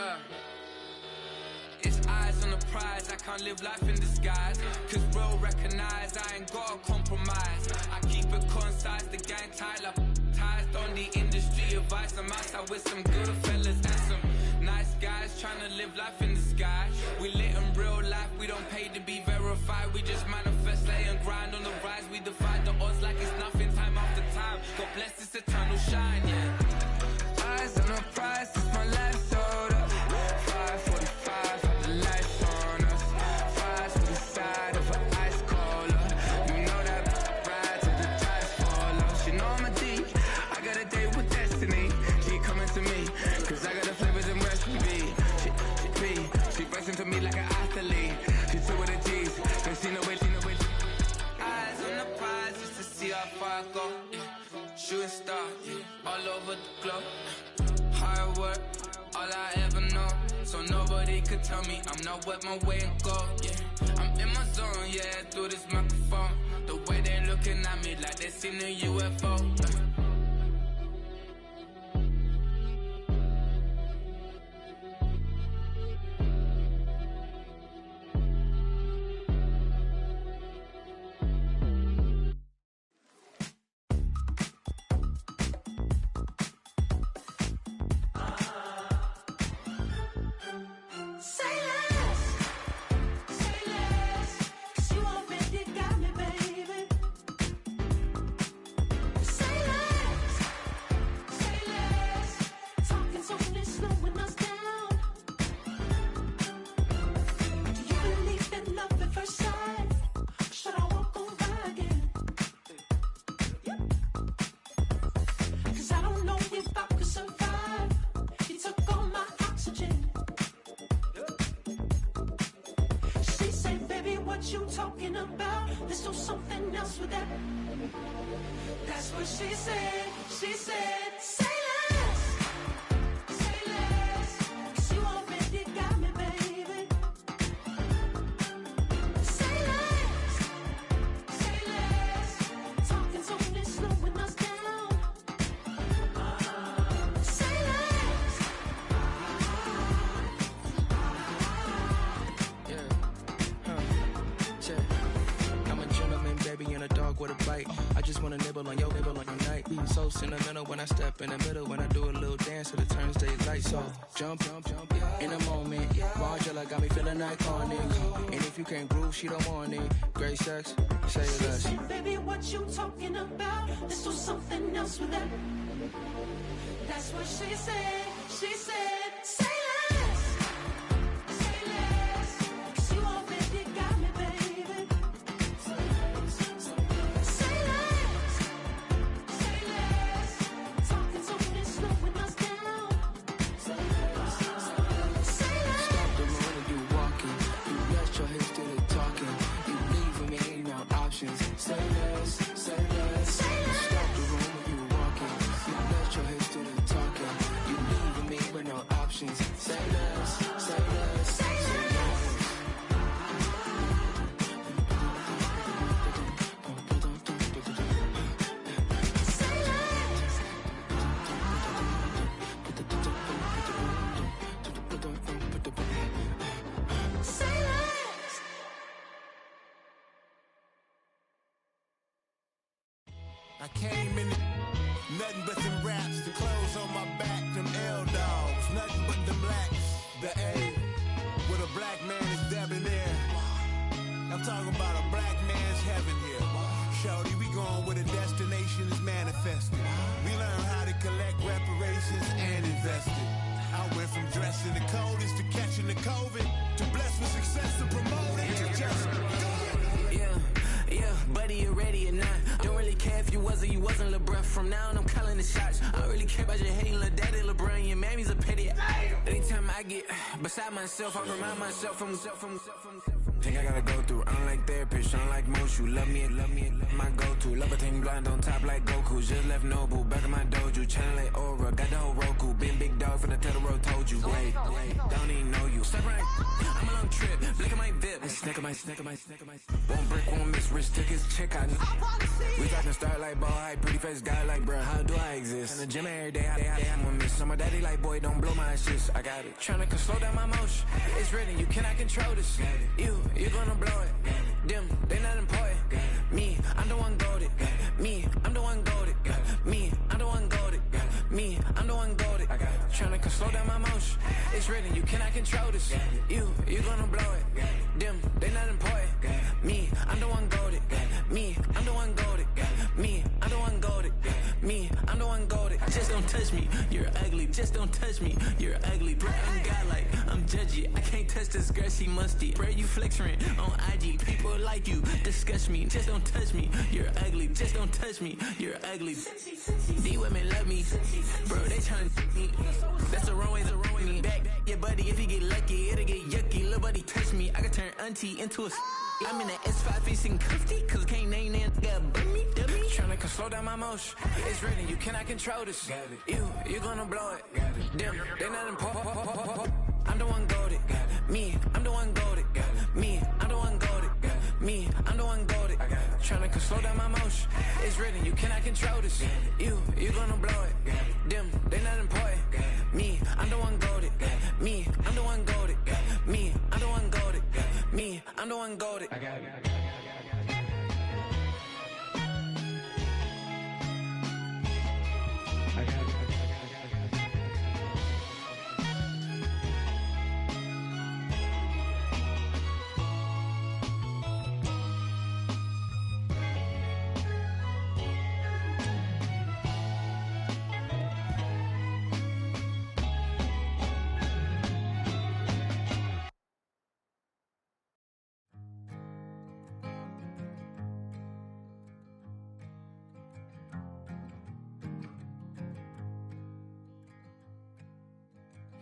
Yeah. It's eyes on the prize, I can't live life in disguise. Cause real recognize I ain't gotta compromise. I keep it concise, the gang tight like ties. On the industry advice, I'm outside with some good fellas and some nice guys trying to live life in the sky. We lit in real life, we don't pay to be verified. We just manifest, lay and grind on the rise. We defy the odds like it's nothing, time after time. God bless this eternal shine, yeah. Eyes on the prize, it's my life sold up. 5:45, had the lights on us. Fries to the side of an ice cola. You know that ride till the tides fall off. She know I'm a D, I got a date with destiny. She coming to me, cause I got the flavors and recipe. She pressing to me like an athlete. She took with the G's, ain't seen no way, Eyes on the prize just to see how far I go, yeah. Shooting star, yeah. All over the globe. Hard work, all I ever know. So nobody could tell me I'm not what my way and go, yeah. I'm in my zone, yeah, through this microphone. The way they looking at me like they seen a UFO, yeah. Sentimental when I step in the middle, when I do a little dance till it turns daylight. So jump in the moment. Margella got me feeling iconic. And if you can't groove, she don't want it. Great sex, say less. She said, baby, what you talking about? Let's do something else with that. That's what she said. She said, say less. Say less. 'Cause you already got me, baby. Say less. Say less. Talking so fast, slowing us down. Say less. Say less. Stop the road when you walking. You rest your hips to the talking. You leaving me no options. Say less. Say less. Say less. Stop the road when you walking. You rest your hips to the talking. You leaving me with no options. Say less. Say less. Say less. Say less. I came in nothing but them raps, the clothes on my back, them L-dogs, nothing but them blacks, the A, with a black man is debonair. I'm talking about a black man's heaven here. Shorty, we going where the destination is manifested. We learn how to collect reparations and invest it. I went from dressing the coldest to catching the COVID, to blessed with success to promote it, to just do it. Yeah, buddy, you ready or not? Don't really care if you was or you wasn't LeBron. From now on, I'm calling the shots. I don't really care about your hating little daddy LeBron. Your mammy's a pity. Anytime I get beside myself, I remind myself from. Think I gotta go through. I don't like therapists, I don't like most. You love me, my go-to. Love a thing blind on top like Goku. Just left Nobu, back in my dojo. Channel like Aura, got the whole Roku. Been big dog from the tell the road, told you. Wait, don't even know you. Step right, I'm a long trip. Look at my VIP. Snack One brick, one miss, rich took his check out. We talking start like ball hype, pretty face guy like, bruh, how do I exist? In the gym every day, I'm one miss. So my daddy like, boy, don't blow my assist. I got it. Tryna slow down my motion. It's written, you cannot control this. You gonna blow it. Them, they not important. Me, I'm the one goated. Me, I'm the one goated. Me, I'm the one goated. Me, I'm the one goated. Tryna slow down my motion. It's written, you cannot control this. You gonna blow it. Them, they not important. Me, I'm the one goated. Me, I'm the one goated. Me, I'm the one goated. Me, I'm the one goated. Just don't touch me, you're ugly. Just don't touch me, you're ugly. Bro, I'm godlike, I'm judgy. I can't touch this girl, she musty. Bro, you flexing on IG. People like you disgust me. Just don't touch me, you're ugly. Just don't touch me, you're ugly. These women love me, bro, they tryna me. That's the wrong way, back your buddy, if he get lucky, it'll get yucky. Little buddy touch me, I can turn auntie into a I'm in the S5 facing cuffy, cause can't name that got me. Tryna slow down my motion. It's written, you cannot control this. You gonna blow it. Them, they not important. I'm the one goated. Me, I'm the one goated. Me, I'm the one goated. Me, I'm the one goated. Tryna slow down my motion. It's written, you cannot control this. You gonna blow it. Them, they not important. Me, I'm the one goated. Me, I'm the one goated. Me, I'm the one goated. Me, I'm the one goated. I got it.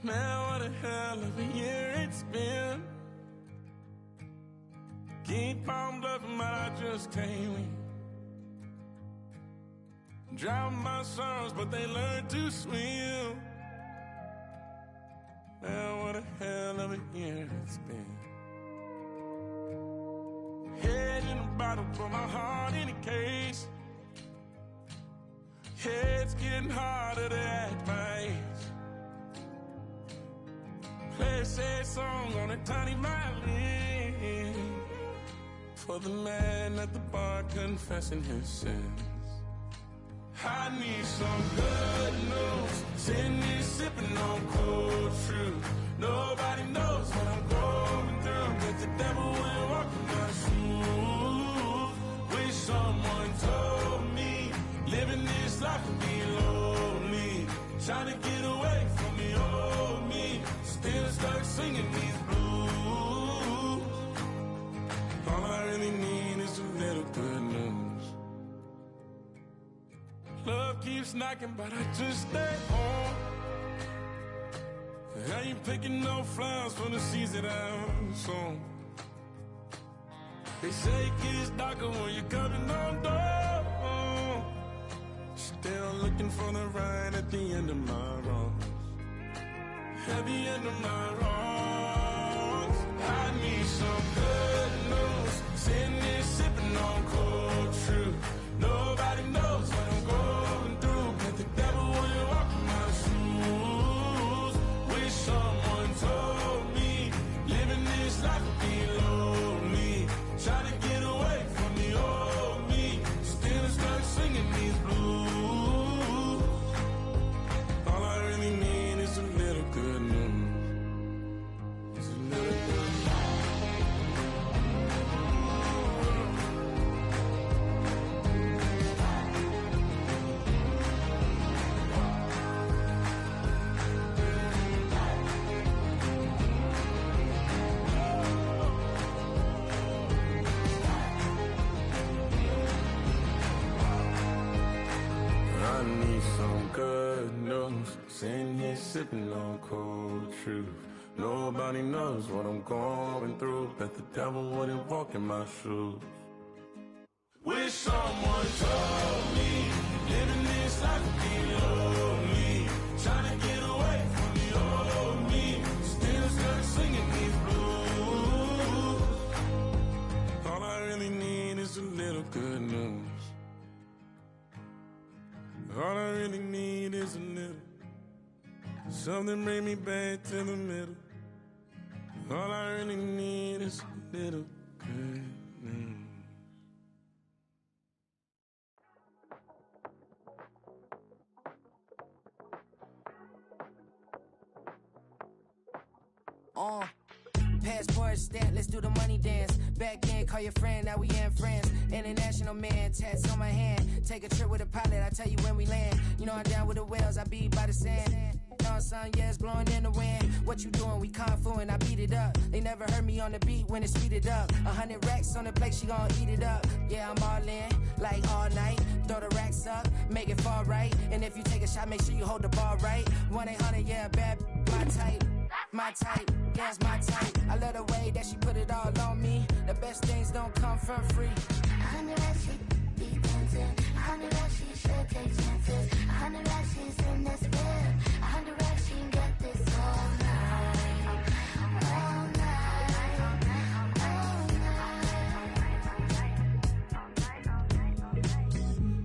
Man, what a hell of a year it's been. Keep on bluffing, but I just can't win. Drown my sons, but they learn to swim. Man, what a hell of a year it's been. Head in a bottle, put my heart in a case. Head's getting harder to act my age. Play a sad song on a tiny violin for the man at the bar confessing his sins. I need some good news. Sitting here sipping on cold truth. Nobody knows what I'm going through, but the devil will walk in my shoes. Wish someone told me living this life would be lonely. Trying to get away from the old me. Still start singing these blues. All I really need is a little good news. Love keeps knocking, but I just stay home. I ain't picking no flowers for the seeds that I'm sown. They say it gets darker when you're coming on door. Still looking for the right at the end of my wrongs. At the end of my wrongs, I need some good news. Sitting here sipping on cold truth. Nobody knows what I'm going through, but the devil will walk in my shoes. Wish someone told me living this life would be lonely. Try to get away from the old me. Still start singing these blues. All I really need is a little good news. It's a little good news. I need some good news. Sitting here sipping on cold truth. Nobody knows what I'm going through. Bet the devil wouldn't walk in my shoes. Wish someone told me living this life would be lonely. Trying to get away from the old me. Still start singing these blues. Something bring me back to the middle. All I really need is a little good news. Passport stamp, let's do the money dance. Back in, call your friend, now we in friends. International man, tats on my hand. Take a trip with a pilot, I tell you when we land. You know I'm down with the whales, I be by the sand. On sun, yeah, it's blowing in the wind. What you doing? We kung fu and I beat it up. They never heard me on the beat when it's speeded up. 100 racks on the plate, she gon' eat it up. Yeah, I'm all in, like all night. Throw the racks up, make it fall right. And if you take a shot, make sure you hold the ball right. 1-800, yeah, bad, my type. My type, yeah, it's my type. I love the way that she put it all on me. The best things don't come for free. 100 racks, she be dancing. 100 racks, she should take chances. 100 racks, she's in this bed. 100 racks, she can get this all night. All night. All night.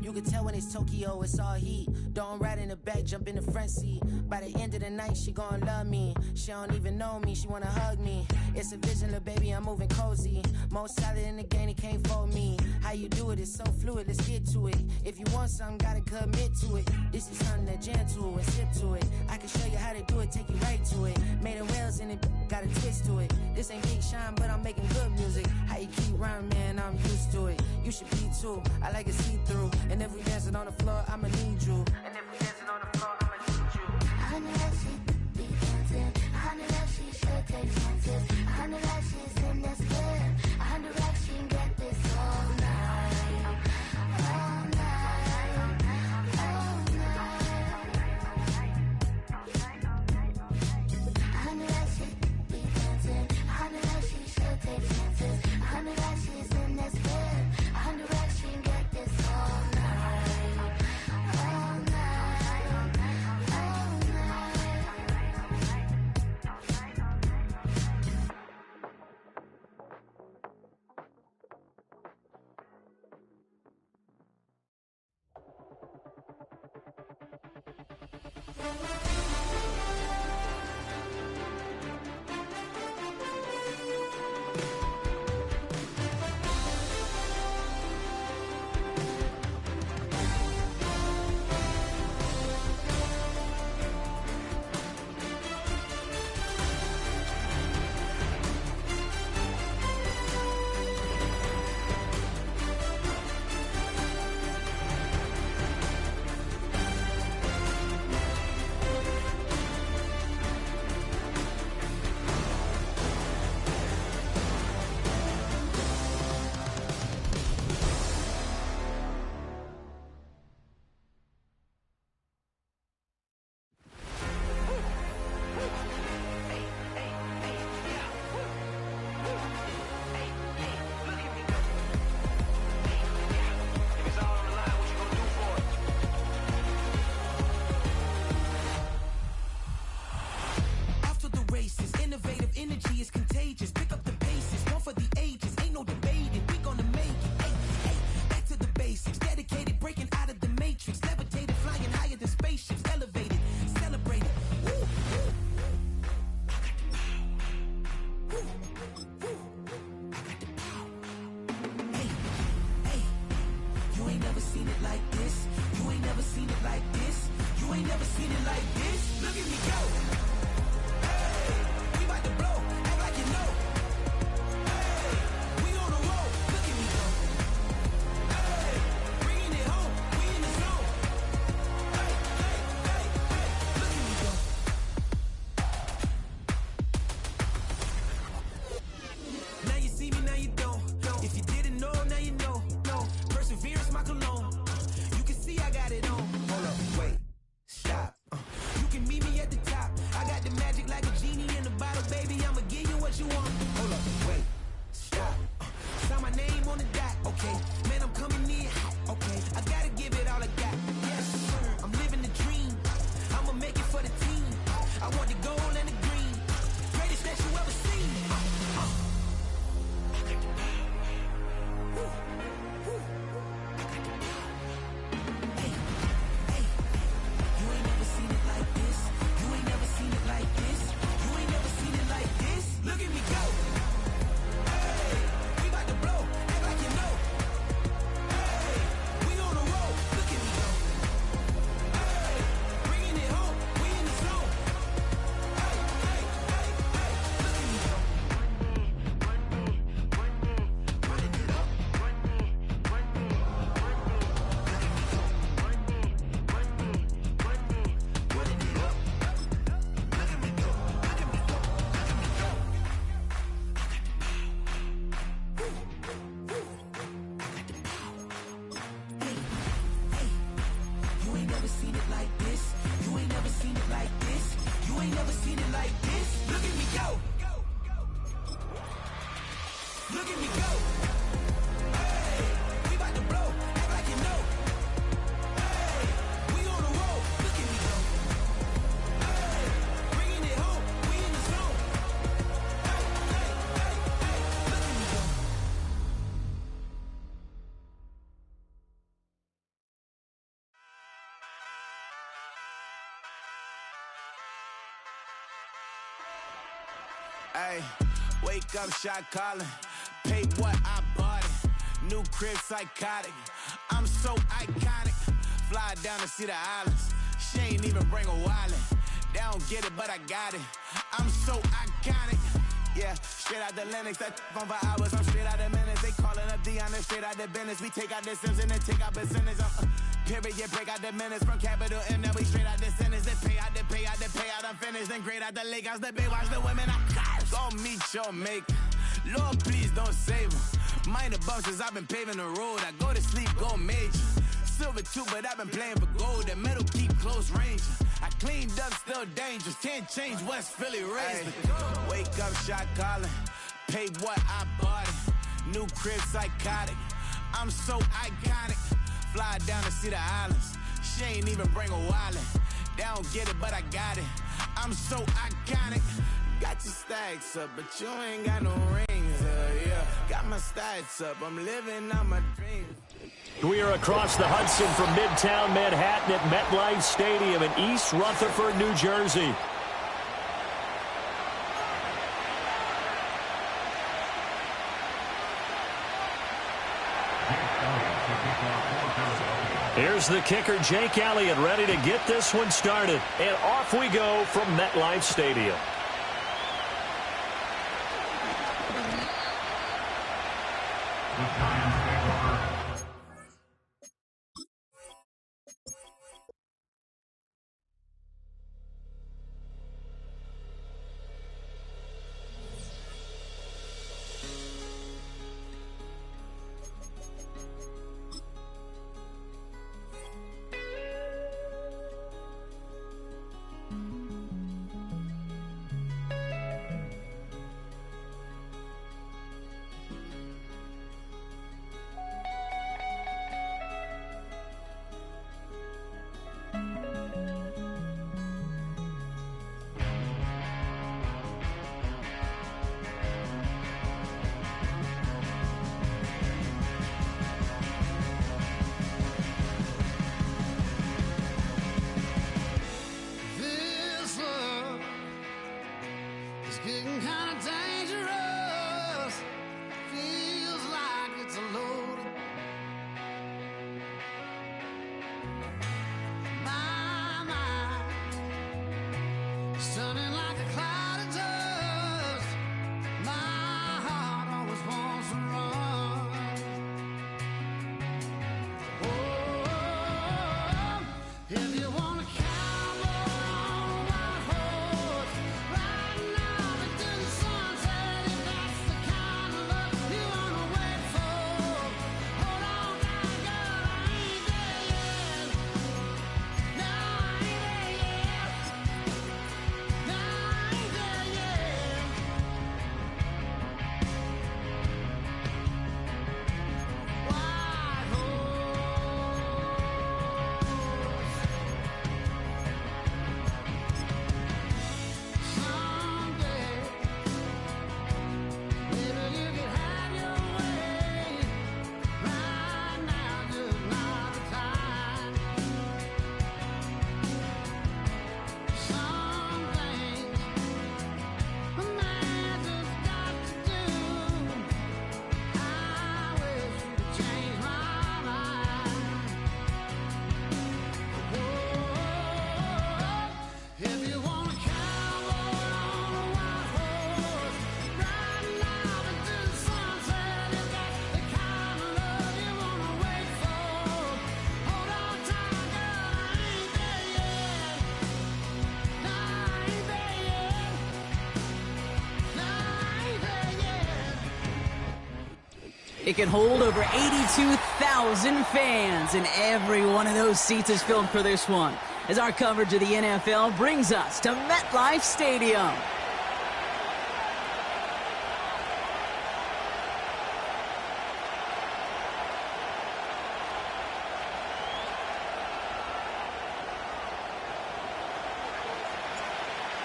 You can tell when it's Tokyo, it's all heat. Don't ride in the back, jump in the front seat. By the end of the night, she gon' love me. She don't even know me, she wanna hug me. It's a vision, little baby, I'm moving cozy. Most solid in the game, he can't fold me. How you do it, it's so fluid, let's get to it. If you want something, gotta commit to it. This is something that jam to and sip to it. I can show you how to do it, take you right to it. Made of whales in it, got a twist to it. This ain't Big Sean, but I'm making good music. How you keep rhyming, man, I'm used to it. You should be too, I like it see-through. And if we dancing on the floor, I'ma need you. And if we dancing on the floor, I'ma need you. 100 racks, she be dancing. 100 racks, she should take chances. 100 racks, she's in this bed. 100 racks, she can get this all night. All night. All night. 100 racks, she be dancing. 100 racks, she should take chances. 100 racks, she's in this bed. 100 racks, she can get this all night. All night. Ay, wake up, shot calling. Pay what I bought it. New crib, psychotic. I'm so iconic. Fly down to see the islands. She ain't even bring a wallet. They don't get it, but I got it. I'm so iconic. Yeah, straight out the Linux, that on for hours, I'm straight out the minutes. They calling up Dion, straight out the business. We take out the Sims and then take out percentage. Period, break out the minutes from capital M, now we straight out the sentence. They pay out, I'm finished. Then grade out the lake house, the bay, watch the women, I got it. Go meet your maker. Lord, please don't save them. Minor bumps as I've been paving the road. I go to sleep, go major. Silver too, but I've been playing for gold. And metal keep close range. I cleaned up, still dangerous. Can't change West Philly raised. Wake up, shot calling. Pay what I bought it. New crib, psychotic. I'm so iconic. Fly down to see the islands. She ain't even bring a wallet. They don't get it, but I got it. I'm so iconic. Got your stacks up, but you ain't got no rings. Yeah, got my stats up. I'm living out my dreams. We are across the Hudson from Midtown Manhattan at MetLife Stadium in East Rutherford, New Jersey. Here's the kicker, Jake Elliott, ready to get this one started. And off we go from MetLife Stadium. It can hold over 82,000 fans, and every one of those seats is filled for this one, as our coverage of the NFL brings us to MetLife Stadium.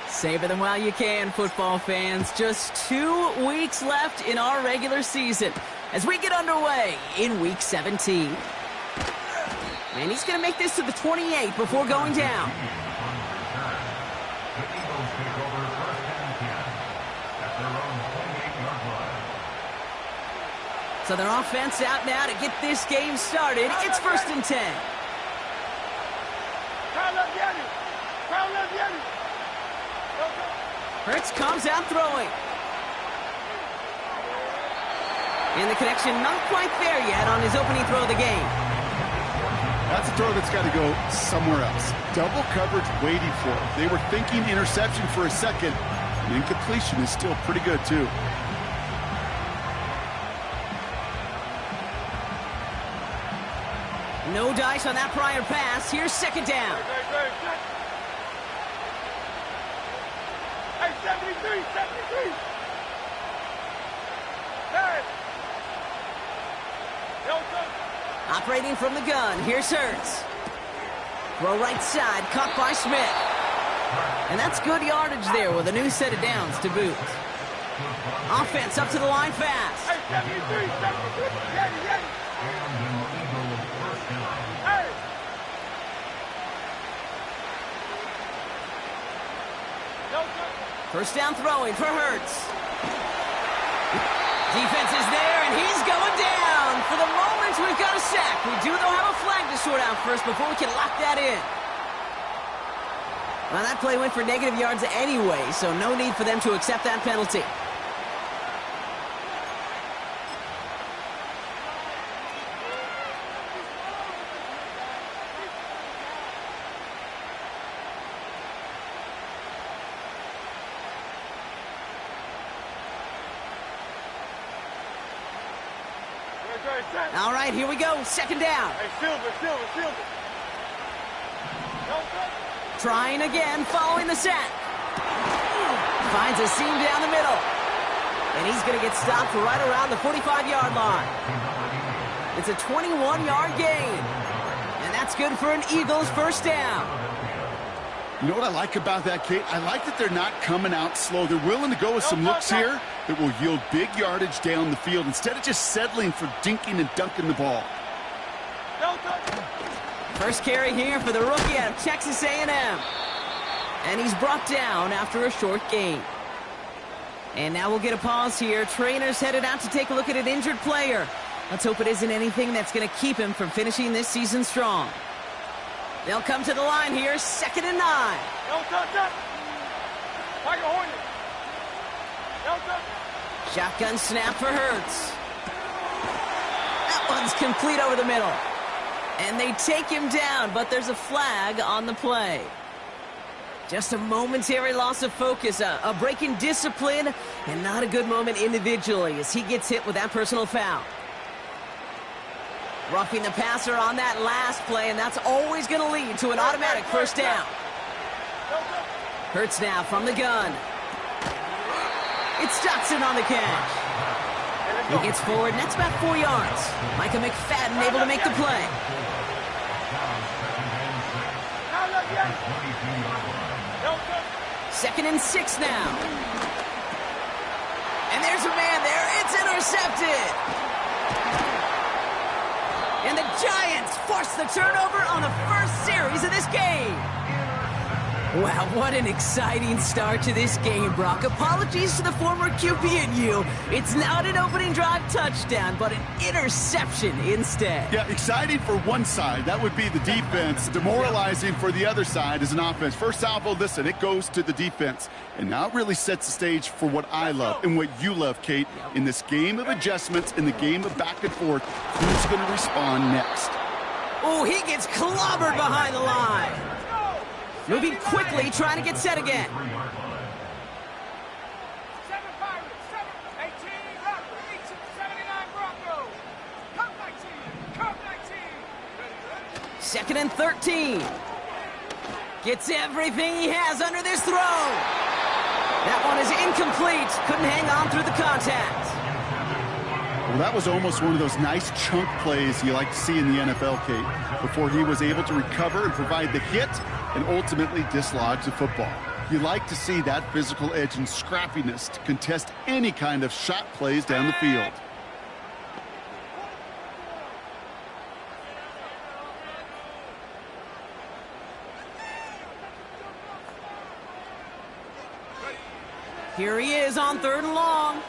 Savor them while you can, football fans. Just 2 weeks left in our regular season as we get underway in Week 17. And he's going to make this to the 28 before going down. So their offense out now to get this game started. It's 1st and 10. Hurts comes out throwing. And the connection not quite there yet on his opening throw of the game. That's a throw that's got to go somewhere else. Double coverage waiting for it. They were thinking interception for a second. And incompletion is still pretty good, too. No dice on that prior pass. Here's 2nd down. Hey, 73, 73. Hey. Operating from the gun. Here's Hurts. Throw right side. Caught by Smith. And that's good yardage there with a new set of downs to boot. Offense up to the line fast. Hey, 73, 73. Hey. First down throwing for Hurts. Defense is there, and he's going down. For the moment, we've got a sack. We do, though, have a flag to sort out first before we can lock that in. Well, that play went for negative yards anyway, so no need for them to accept that penalty. All right, here we go. 2nd down. Hey, Silver. Trying again, following the set. Finds a seam down the middle. And he's going to get stopped right around the 45-yard line. It's a 21-yard gain. And that's good for an Eagles 1st down. You know what I like about that, Kate? I like that they're not coming out slow. They're willing to go with some looks here that will yield big yardage down the field instead of just settling for dinking and dunking the ball. First carry here for the rookie out of Texas A&M. And he's brought down after a short gain. And now we'll get a pause here. Trainers headed out to take a look at an injured player. Let's hope it isn't anything that's going to keep him from finishing this season strong. They'll come to the line here, 2nd and 9. Shotgun snap for Hurts. That one's complete over the middle. And they take him down, but there's a flag on the play. Just a momentary loss of focus, a break in discipline, and not a good moment individually as he gets hit with that personal foul. Roughing the passer on that last play, and that's always going to lead to an automatic 1st down. Hurts now from the gun. It's Dotson on the catch. He gets forward, and that's about 4 yards. Micah McFadden able to make the play. Second and 6 now. And there's a man there. It's intercepted. And the Giants force the turnover on the first series of this game. Wow, what an exciting start to this game, Brock. Apologies to the former QB and you. It's not an opening drive touchdown, but an interception instead. Yeah, exciting for one side. That would be the defense. Demoralizing for the other side as an offense. First salvo, listen, it goes to the defense. And now it really sets the stage for what I love and what you love, Kate. In this game of adjustments, in the game of back and forth, who's going to respond next? Oh, he gets clobbered behind the line. Moving quickly, trying to get set again. Second and 13. Gets everything he has under this throw. That one is incomplete. Couldn't hang on through the contact. Well, that was almost one of those nice chunk plays you like to see in the NFL, Kate, before he was able to recover and provide the hit and ultimately dislodge the football. You like to see that physical edge and scrappiness to contest any kind of shot plays down the field. Here he is on 3rd and long.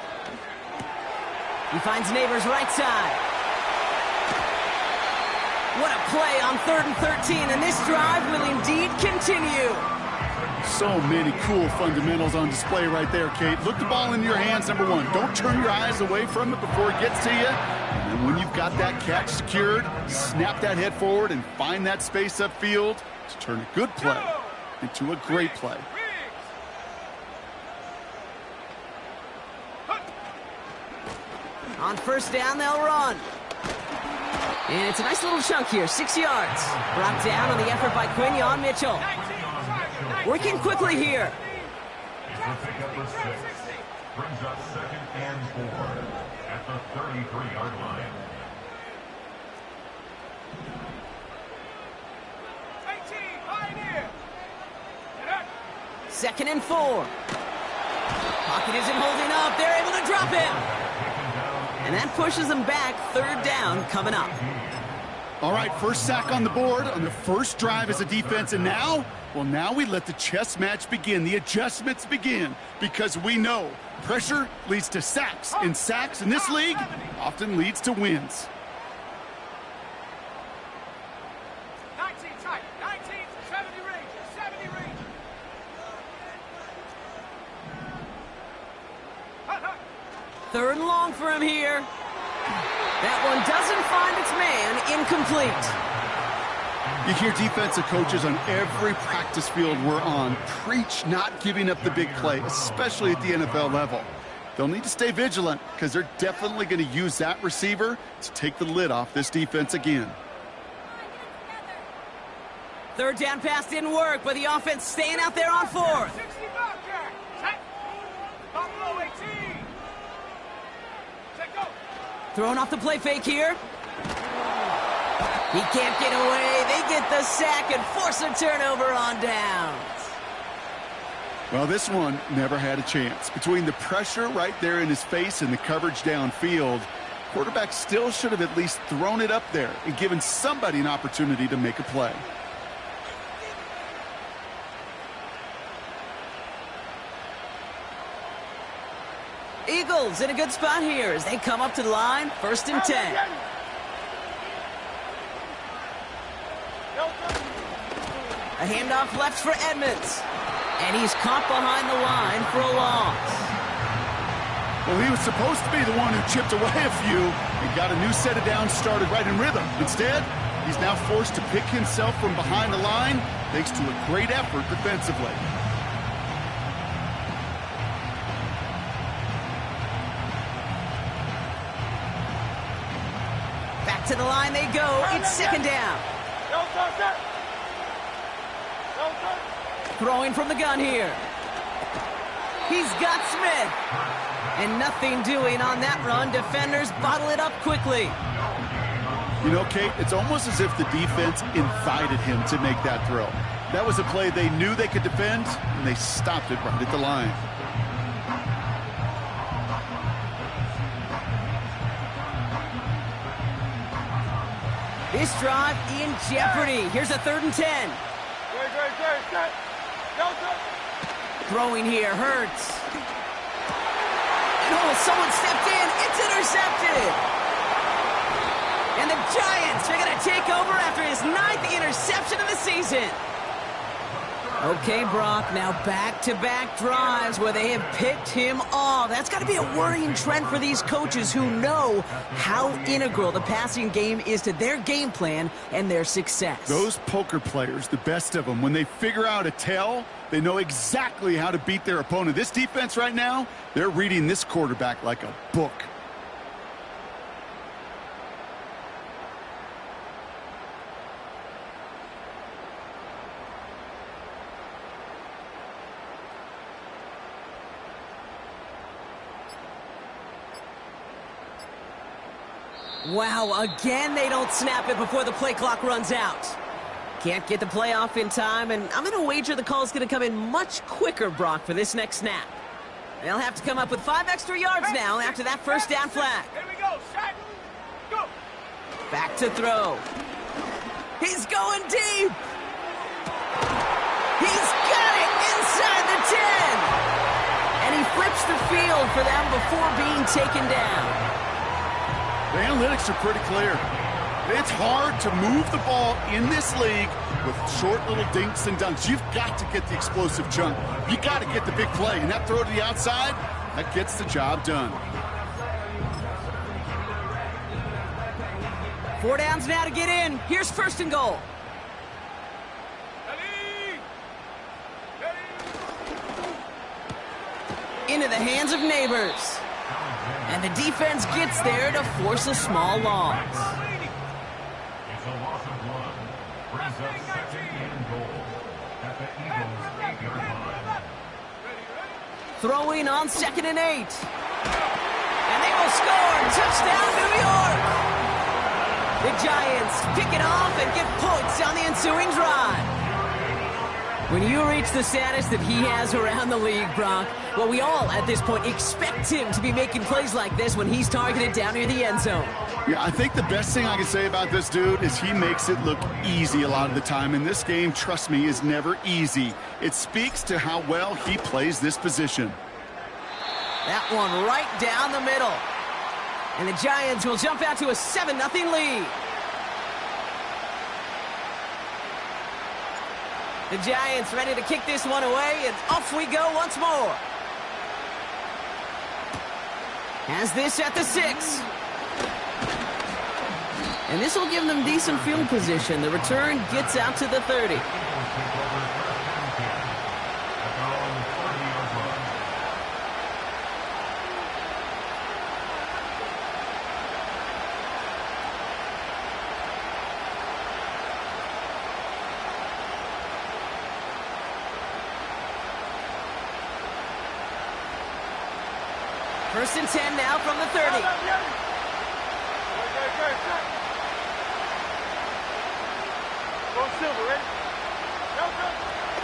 He finds Neighbors right side. What a play on 3rd and 13, and this drive will indeed continue. So many cool fundamentals on display right there, Kate. Look the ball in your hands, number one. Don't turn your eyes away from it before it gets to you. And then when you've got that catch secured, snap that head forward and find that space upfield to turn a good play into a great play. On 1st down, they'll run. And it's a nice little chunk here, 6 yards. Brought down on the effort by Quinion Mitchell. Working quickly here. Brings up 2nd and 4 at the 33-yard line. 2nd and 4. Pocket isn't holding up. They're able to drop him. And that pushes them back. 3rd down coming up. All right, first sack on the board on the first drive as a defense, and now, well, now we let the chess match begin, the adjustments begin, because we know pressure leads to sacks, and sacks in this league often leads to wins. 19 tight, 19, 70 range, 70 range. 3rd and long for him here. That one doesn't find its man, incomplete. You hear defensive coaches on every practice field we're on preach not giving up the big play, especially at the NFL level. They'll need to stay vigilant because they're definitely going to use that receiver to take the lid off this defense again. 3rd down pass didn't work, but the offense staying out there on 4th. Throwing off the play fake here. He can't get away. They get the sack and force a turnover on downs. Well, this one never had a chance. Between the pressure right there in his face and the coverage downfield, quarterback still should have at least thrown it up there and given somebody an opportunity to make a play. Eagles in a good spot here as they come up to the line. 1st and 10. A handoff left for Edmonds. And he's caught behind the line for a loss. Well, he was supposed to be the one who chipped away a few and got a new set of downs started right in rhythm. Instead, he's now forced to pick himself from behind the line thanks to a great effort defensively. Back to the line they go. It's 2nd down. Throwing from the gun here. He's got Smith. And nothing doing on that run. Defenders bottle it up quickly. You know, Kate, it's almost as if the defense invited him to make that throw. That was a play they knew they could defend, and they stopped it right at the line. This drive in jeopardy. Here's a 3rd and 10. Throwing here hurts. Oh, someone stepped in. It's intercepted. And the Giants are going to take over after his 9th interception of the season. Okay, Brock, now back-to-back drives where they have picked him off. That's got to be a worrying trend for these coaches who know how integral the passing game is to their game plan and their success. Those poker players, the best of them, when they figure out a tell, they know exactly how to beat their opponent. This defense right now, they're reading this quarterback like a book. Wow, again they don't snap it before the play clock runs out. Can't get the play off in time, and I'm going to wager the call is going to come in much quicker, Brock, for this next snap. They'll have to come up with 5 extra yards now after that 1st down flag. Here we go, set, go. Back to throw. He's going deep. He's got it inside the 10. And he rips the field for them before being taken down. The analytics are pretty clear. It's hard to move the ball in this league with short little dinks and dunks. You've got to get the explosive chunk. You got to get the big play, and that throw to the outside, that gets the job done. 4 downs now to get in. Here's first and goal. Into the hands of Neighbors. And the defense gets there to force a small loss. It's a loss of 1. Brings up second and goal at the Eagles' 8-yard line. Throwing on 2nd and 8. And they will score. Touchdown, New York. The Giants pick it off and get points on the ensuing drive. When you reach the status that he has around the league, Brock, well, we all at this point expect him to be making plays like this when he's targeted down near the end zone. Yeah, I think the best thing I can say about this dude is he makes it look easy a lot of the time. And this game, trust me, is never easy. It speaks to how well he plays this position. That one right down the middle. And the Giants will jump out to a 7-0 lead. The Giants ready to kick this one away, and off we go once more. Has this at the 6. And this will give them decent field position. The return gets out to the 30. First and 10 now from the 30.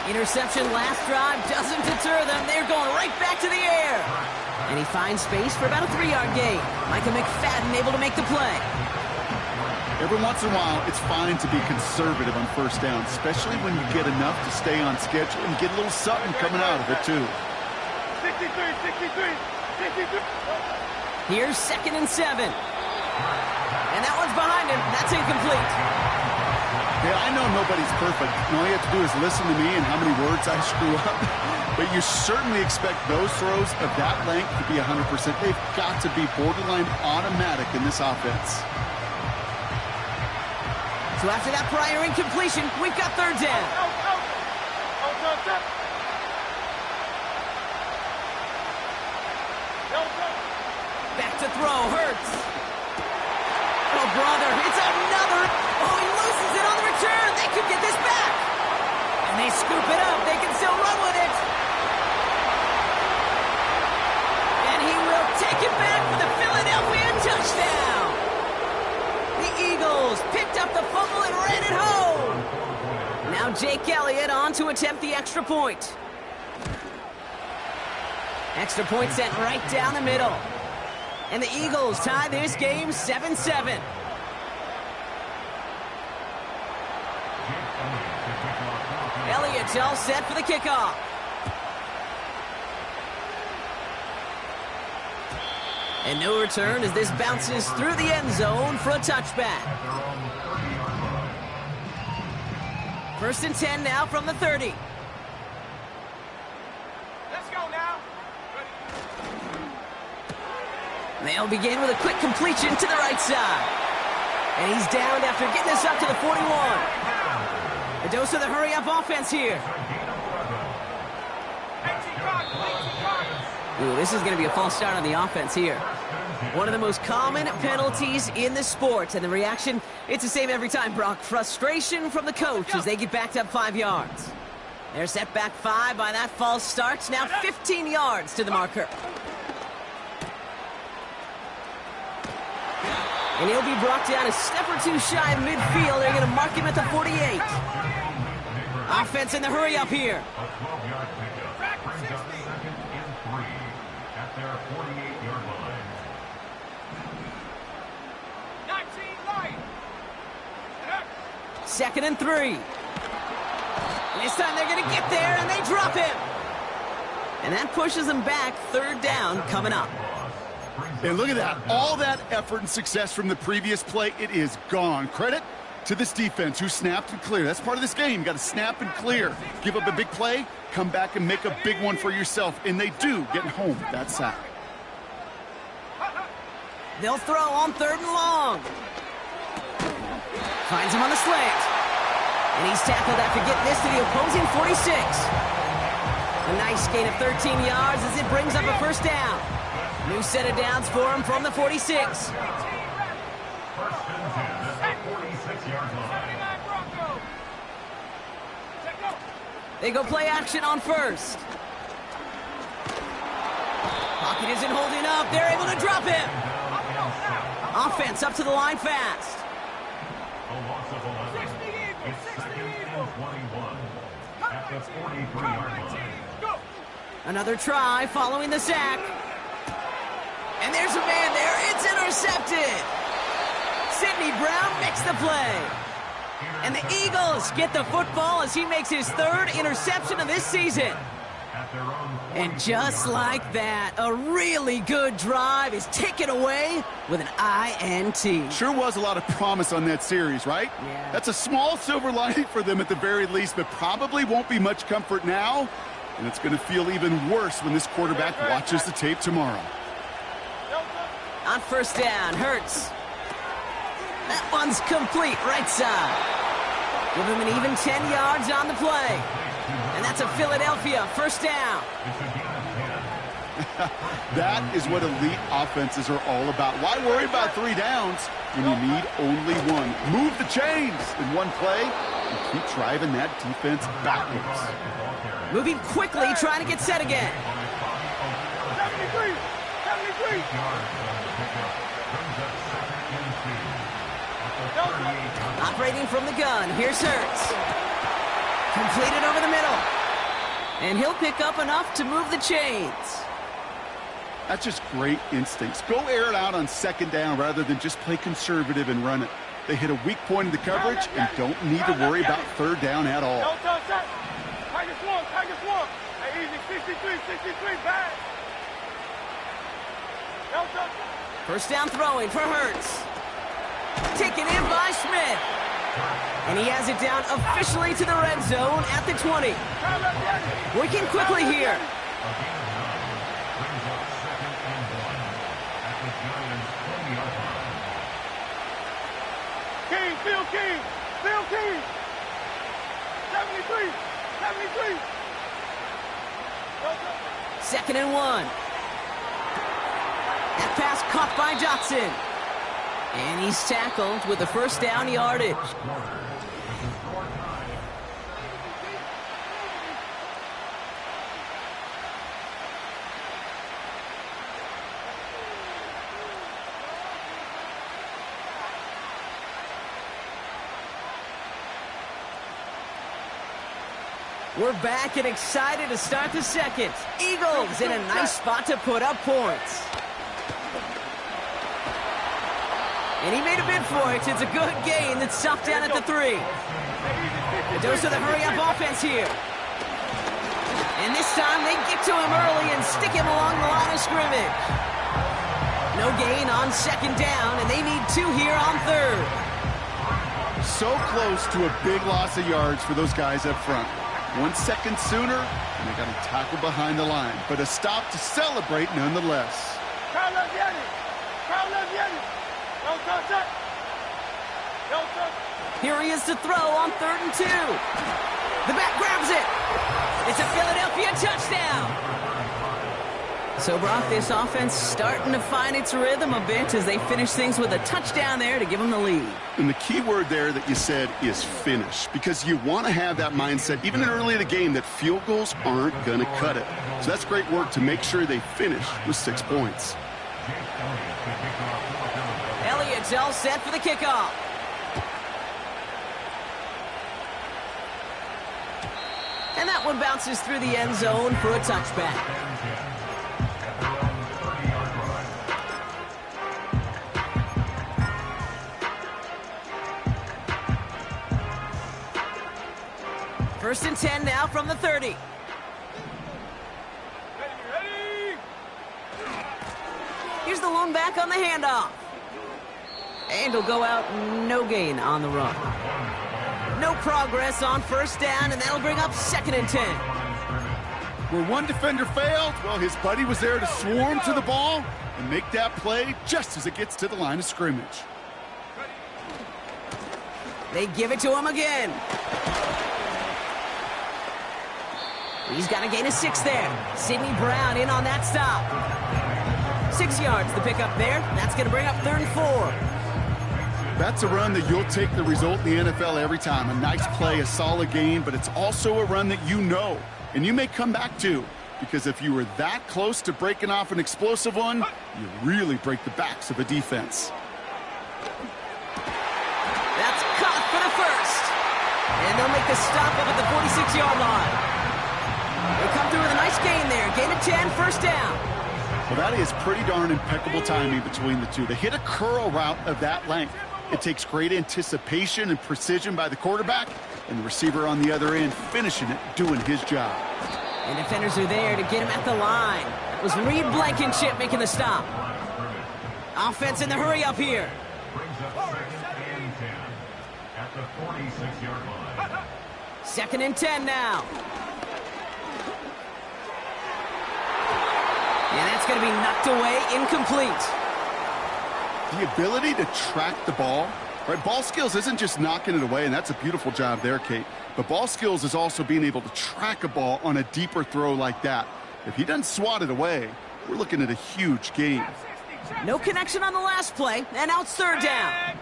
Interception last drive doesn't deter them. They're going right back to the air. And he finds space for about a 3-yard gain. Micah McFadden able to make the play. Every once in a while, it's fine to be conservative on first down, especially when you get enough to stay on schedule and get a little something coming out of it, too. 63. Here's 2nd and 7. And that one's behind him. That's incomplete. Yeah, I know nobody's perfect. And all you have to do is listen to me and how many words I screw up. But you certainly expect those throws of that length to be 100%. They've got to be borderline automatic in this offense. So after that prior incompletion, we've got 3rd down. Back to throw, Hurts. Oh, brother, it's another. Oh, he loses it on the return. They could get this back. And they scoop it up. They can still run with it. And he will take it back for the Philadelphia touchdown. The Eagles picked up the fumble and ran it home. Now Jake Elliott on to attempt the extra point. Extra point sent right down the middle. And the Eagles tie this game 7-7. Elliott's all set for the kickoff. And no return as this bounces through the end zone for a touchback. 1st and 10 now from the 30. Let's go now. They'll begin with a quick completion to the right side. And he's downed after getting this up to the 41. A dose of the hurry-up offense here. Ooh, this is going to be a false start on the offense here. One of the most common penalties in the sport. And the reaction, it's the same every time, Brock. Frustration from the coach as they get backed up 5 yards. They're set back 5 by that false start. Now 15 yards to the marker. And he'll be brought down a step or two shy of midfield. They're going to mark him at the 48. Offense in the hurry up here. A 12-yard pickup brings up 2nd and 3 at their 48-yard line. 19 light. 2nd and 3. And this time they're going to get there, and they drop him. And that pushes them back. Third down coming up. And look at that. All that effort and success from the previous play, it is gone. Credit to this defense who snapped and cleared. That's part of this game. You got to snap and clear. Give up a big play, come back and make a big one for yourself. And they do, getting home with that sack. They'll throw on 3rd and long. Finds him on the slant. And he's tackled after getting this to the opposing 46. A nice gain of 13 yards as it brings up a first down. New set of downs for him from the 46. First and 10 at the 46-yard line. They go play action on first. Pocket isn't holding up. They're able to drop him. Offense up to the line fast. A loss of 11. It's 2nd and 21 at the 43-yard line. Another try following the sack. And there's a man there. It's intercepted. Sidney Brown makes the play. And the Eagles get the football as he makes his 3rd interception of this season. And just like that, a really good drive is taken away with an INT. Sure was a lot of promise on that series, right? Yeah. That's a small silver lining for them at the very least, but probably won't be much comfort now. And it's going to feel even worse when this quarterback watches the tape tomorrow. On first down, Hurts. That one's complete, right side. Give him an even 10 yards on the play. And that's a Philadelphia first down. That is what elite offenses are all about. Why worry about 3 downs when you need only one? Move the chains in one play and keep driving that defense backwards. Moving quickly, trying to get set again. 73! 73! Operating from the gun, here's Hurts. Completed over the middle. And he'll pick up enough to move the chains. That's just great instincts. Go air it out on 2nd down rather than just play conservative and run it. They hit a weak point in the coverage and don't need to worry about 3rd down at all. Tigers one. Hey, easy, 63, bad. First down throwing for Hurts. Taken in by Smith. And he has it down officially to the red zone at the 20. Working quickly here. Phil King. 73. 2nd and 1. That pass caught by Johnson. And he's tackled with the first down yardage. We're back and excited to start the second. Eagles in a nice spot to put up points. And he made a bid for it. It's a good gain that's stopped down at the 3. A dose of the hurry-up offense here. And this time they get to him early and stick him along the line of scrimmage. No gain on 2nd down, and they need 2 here on 3rd. So close to a big loss of yards for those guys up front. 1 second sooner, and they got to tackle behind the line. But a stop to celebrate nonetheless. Here he is to throw on 3rd and 2. The back grabs it. It's a Philadelphia touchdown. So, Brock, this offense starting to find its rhythm a bit as they finish things with a touchdown there to give them the lead. And the key word there that you said is finish, because you want to have that mindset, even early in the game, that field goals aren't going to cut it. So that's great work to make sure they finish with 6 points. Elliott's all set for the kickoff. And that one bounces through the end zone for a touchback. First and 10 now from the 30. still on back on the handoff. And he'll go out, no gain on the run. No progress on first down, and that'll bring up 2nd and 10. Where one defender failed, well, his buddy was there to swarm to the ball and make that play just as it gets to the line of scrimmage. They give it to him again. He's got a gain of 6 there. Sidney Brown in on that stop. 6 yards the pick up there. That's going to bring up 3rd and 4. That's a run that you'll take the result in the NFL every time. A nice play, a solid gain, but it's also a run that you know and you may come back to, because if you were that close to breaking off an explosive one, you really break the backs of a defense. That's caught for the first. And they'll make the stop up at the 46-yard line. They come through with a nice gain there. Gain of 10, first down. Well, that is pretty darn impeccable timing between the two. They hit a curl route of that length. It takes great anticipation and precision by the quarterback, and the receiver on the other end finishing it, doing his job. And defenders are there to get him at the line. That was Reed Blankenship making the stop. Offense in the hurry up here. Brings up 2nd and 10 at the 46-yard line. 2nd and 10 now. And that's going to be knocked away, incomplete. The ability to track the ball, right? Ball skills isn't just knocking it away, and that's a beautiful job there, Kate. But ball skills is also being able to track a ball on a deeper throw like that. If he doesn't swat it away, we're looking at a huge gain. No connection on the last play, and now it's 3rd down.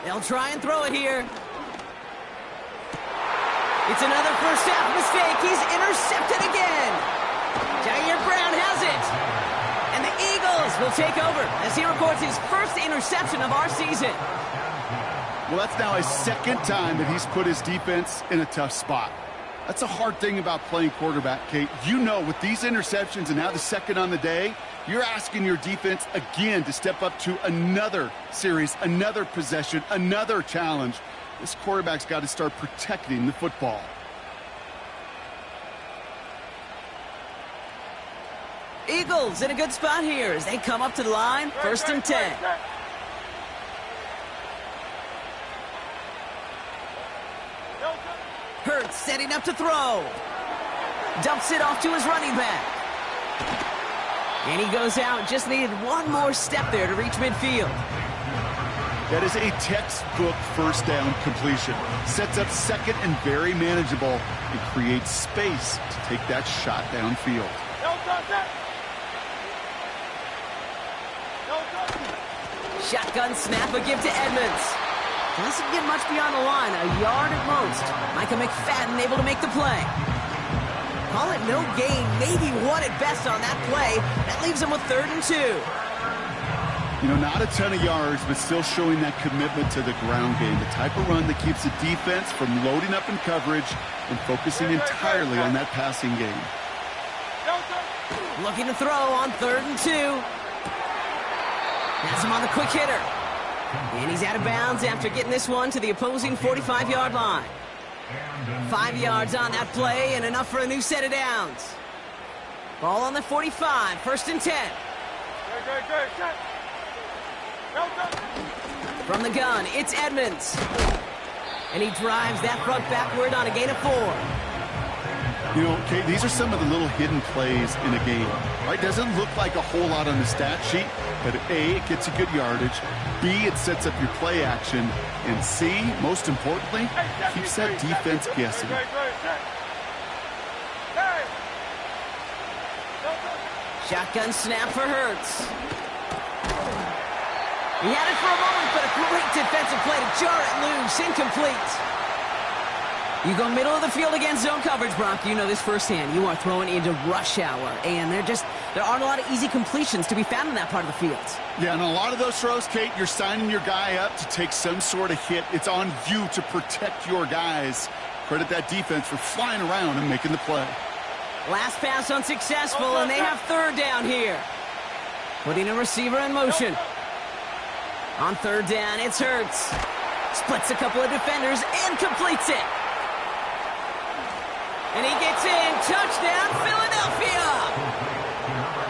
They'll try and throw it here. It's another first half mistake. He's intercepted again. Jair Brown has it. And the Eagles will take over as he records his first interception of our season. Well, that's now his 2nd time that he's put his defense in a tough spot. That's a hard thing about playing quarterback, Kate. You know, with these interceptions and now the 2nd on the day, you're asking your defense again to step up to another series, another possession, another challenge. This quarterback's got to start protecting the football. Eagles in a good spot here as they come up to the line. 1st and 10. Hurts setting up to throw. Dumps it off to his running back. And he goes out. Just needed one more step there to reach midfield. That is a textbook first down completion. Sets up 2nd and very manageable and creates space to take that shot downfield. Shotgun snap, a give to Edmonds. Doesn't get much beyond the line, a yard at most. Micah McFadden able to make the play. Call it no gain, maybe one at best on that play. That leaves him with 3rd and 2. You know, not a ton of yards, but still showing that commitment to the ground game. The type of run that keeps the defense from loading up in coverage and focusing entirely on that passing game. Looking to throw on 3rd and 2. Has him on the quick hitter. And he's out of bounds after getting this one to the opposing 45-yard line. 5 yards on that play and enough for a new set of downs. Ball on the 45, 1st and 10. From the gun, it's Edmonds. And he drives that front backward on a gain of 4. You know, Kate, these are some of the little hidden plays in a game. Right? Doesn't look like a whole lot on the stat sheet, but A, it gets you good yardage. B, it sets up your play action. And C, most importantly, keeps that defense guessing. Shotgun snap for Hurts. He had it for a moment, but a great defensive play to jar it loose. Incomplete. You go middle of the field against zone coverage, Brock. You know this firsthand. You are throwing into rush hour, and there aren't a lot of easy completions to be found in that part of the field. Yeah, and a lot of those throws, Kate, you're signing your guy up to take some sort of hit. It's on you to protect your guys. Credit that defense for flying around and making the play. Last pass unsuccessful, and they have 3rd down here. Putting a receiver in motion. On 3rd down, it's Hurts. Splits a couple of defenders and completes it. And he gets in. Touchdown, Philadelphia!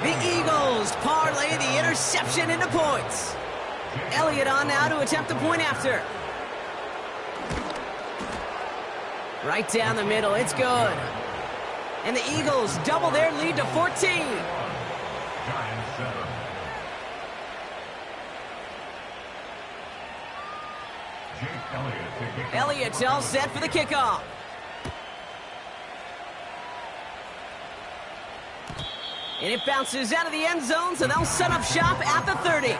The Eagles parlay the interception into points. Elliott on now to attempt the point after. Right down the middle. It's good. And the Eagles double their lead to 14. Elliott's all set for the kickoff. And it bounces out of the end zone, so they'll set up shop at the 30.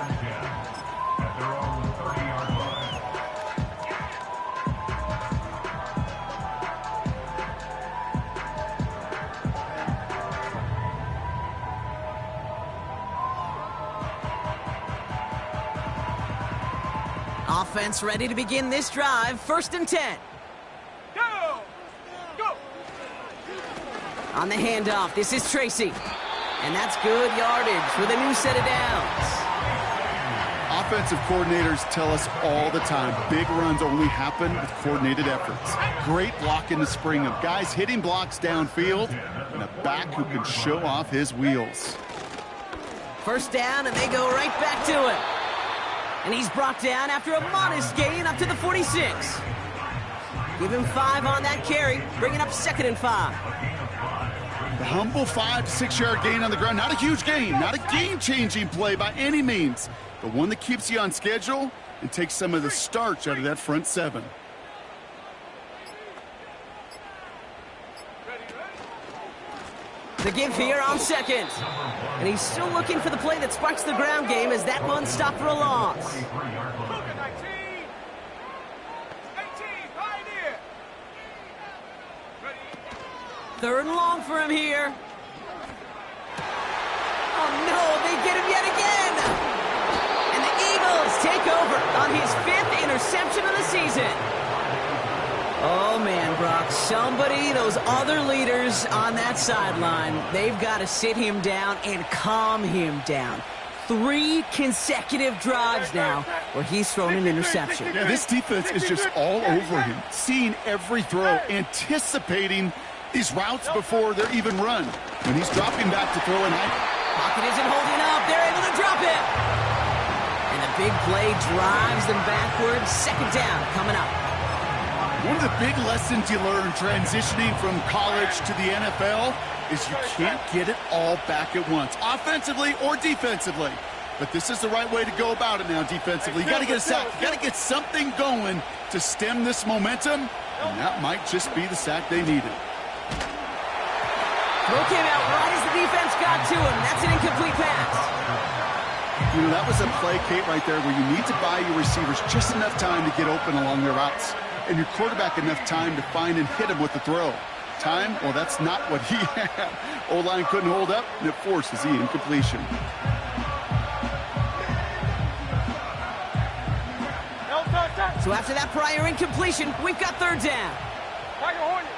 Offense ready to begin this drive. 1st and 10. Go! Go! On the handoff, this is Tracy. And that's good yardage for the new set of downs. Offensive coordinators tell us all the time, big runs only happen with coordinated efforts. Great block in the spring of guys hitting blocks downfield and a back who can show off his wheels. 1st down, and they go right back to it. And he's brought down after a modest gain up to the 46. Give him 5 on that carry, bringing up 2nd and 5. The humble 5 to 6 yard gain on the ground. Not a huge gain, not a game-changing play by any means, but one that keeps you on schedule and takes some of the starch out of that front 7. The give here on 2nd. And he's still looking for the play that sparks the ground game as that one stopped for a loss. 18, Pioneer. 3rd and long for him here. Oh no, they get him yet again. And the Eagles take over on his 5th interception of the season. Oh man, Brock, somebody, those other leaders on that sideline, they've got to sit him down and calm him down. 3 consecutive drives now where he's thrown an interception. Yeah, this defense is just all over him, seeing every throw, anticipating these routes before they're even run. When he's dropping back to throw, Pocket isn't holding up. They're able to drop it. And the big play drives them backwards. 2nd down coming up. One of the big lessons you learn transitioning from college to the NFL is you can't get it all back at once, offensively or defensively. But this is the right way to go about it now defensively. You got to get a sack. You got to get something going to stem this momentum, and that might just be the sack they needed. Throw came out right as the defense got to him. That's an incomplete pass. You know, that was a play, Kate, right there where you need to buy your receivers just enough time to get open along their routes, and your quarterback enough time to find and hit him with the throw. Time? Well, that's not what he had. O-line couldn't hold up, and it forces the incompletion. So after that prior incompletion, we've got 3rd down. Tiger Hornet.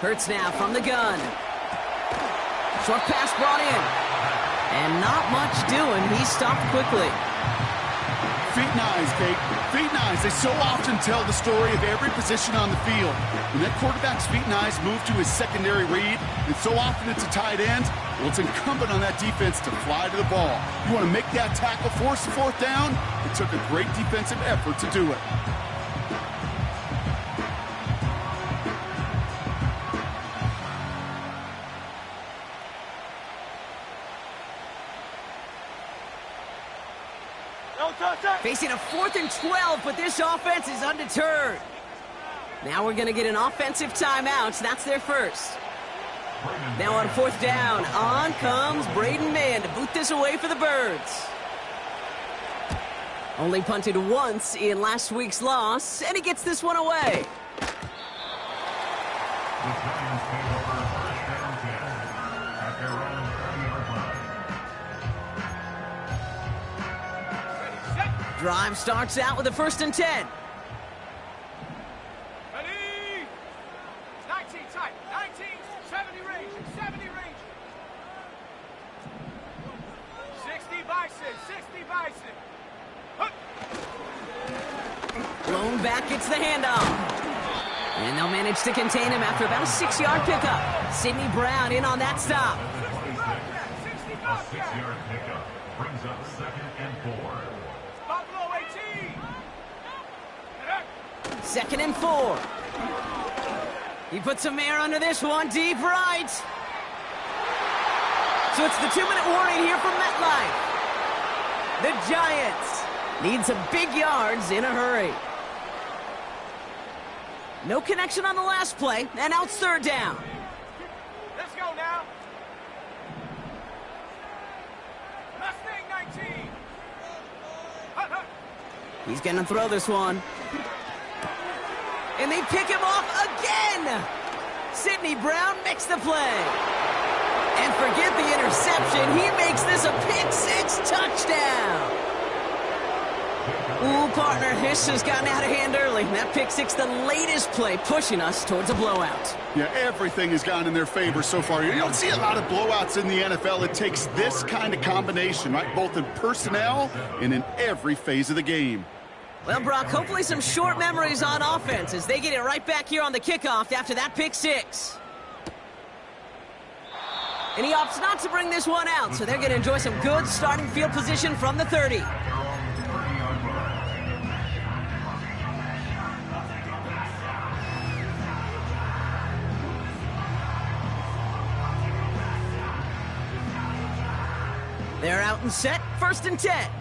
Hurts now from the gun. Short pass brought in. And not much doing. He stopped quickly. Feet and eyes, Kate. Feet and eyes. They so often tell the story of every position on the field. When that quarterback's feet and eyes move to his secondary read, and so often it's a tight end, well, it's incumbent on that defense to fly to the ball. You want to make that tackle, force the 4th down? It took a great defensive effort to do it. Facing a 4th and 12, but this offense is undeterred. Now we're going to get an offensive timeout. That's their first. Now on 4th down, on comes Braden Mann to boot this away for the Birds. Only punted once in last week's loss, and he gets this one away. Drive starts out with a 1st and 10. Ready? 19 tight. 19, 70 range. 70 range. Bison, 60 Bison. Blown back, gets the handoff. And they'll manage to contain him after about a 6-yard pickup. Sidney Brown in on that stop. A 6-yard pickup brings up 2nd and 4. Buffalo 18. 2nd and 4. He puts some air under this one, deep right. So it's the 2-minute warning here from MetLife. The Giants need some big yards in a hurry. No connection on the last play, and now it's 3rd down. Let's go now. Mustang 19. He's going to throw this one. And they pick him off again. Sidney Brown makes the play. And forget the interception. He makes this a pick-6 touchdown. Ooh, partner, this has gotten out of hand early. That pick-6, the latest play, pushing us towards a blowout. Yeah, everything has gone in their favor so far. You don't see a lot of blowouts in the NFL. It takes this kind of combination, right? Both in personnel and in every phase of the game. Well, Brock, hopefully some short memories on offense as they get it right back here on the kickoff after that pick-6. And he opts not to bring this one out, so they're going to enjoy some good starting field position from the 30. They're out and set, 1st and 10.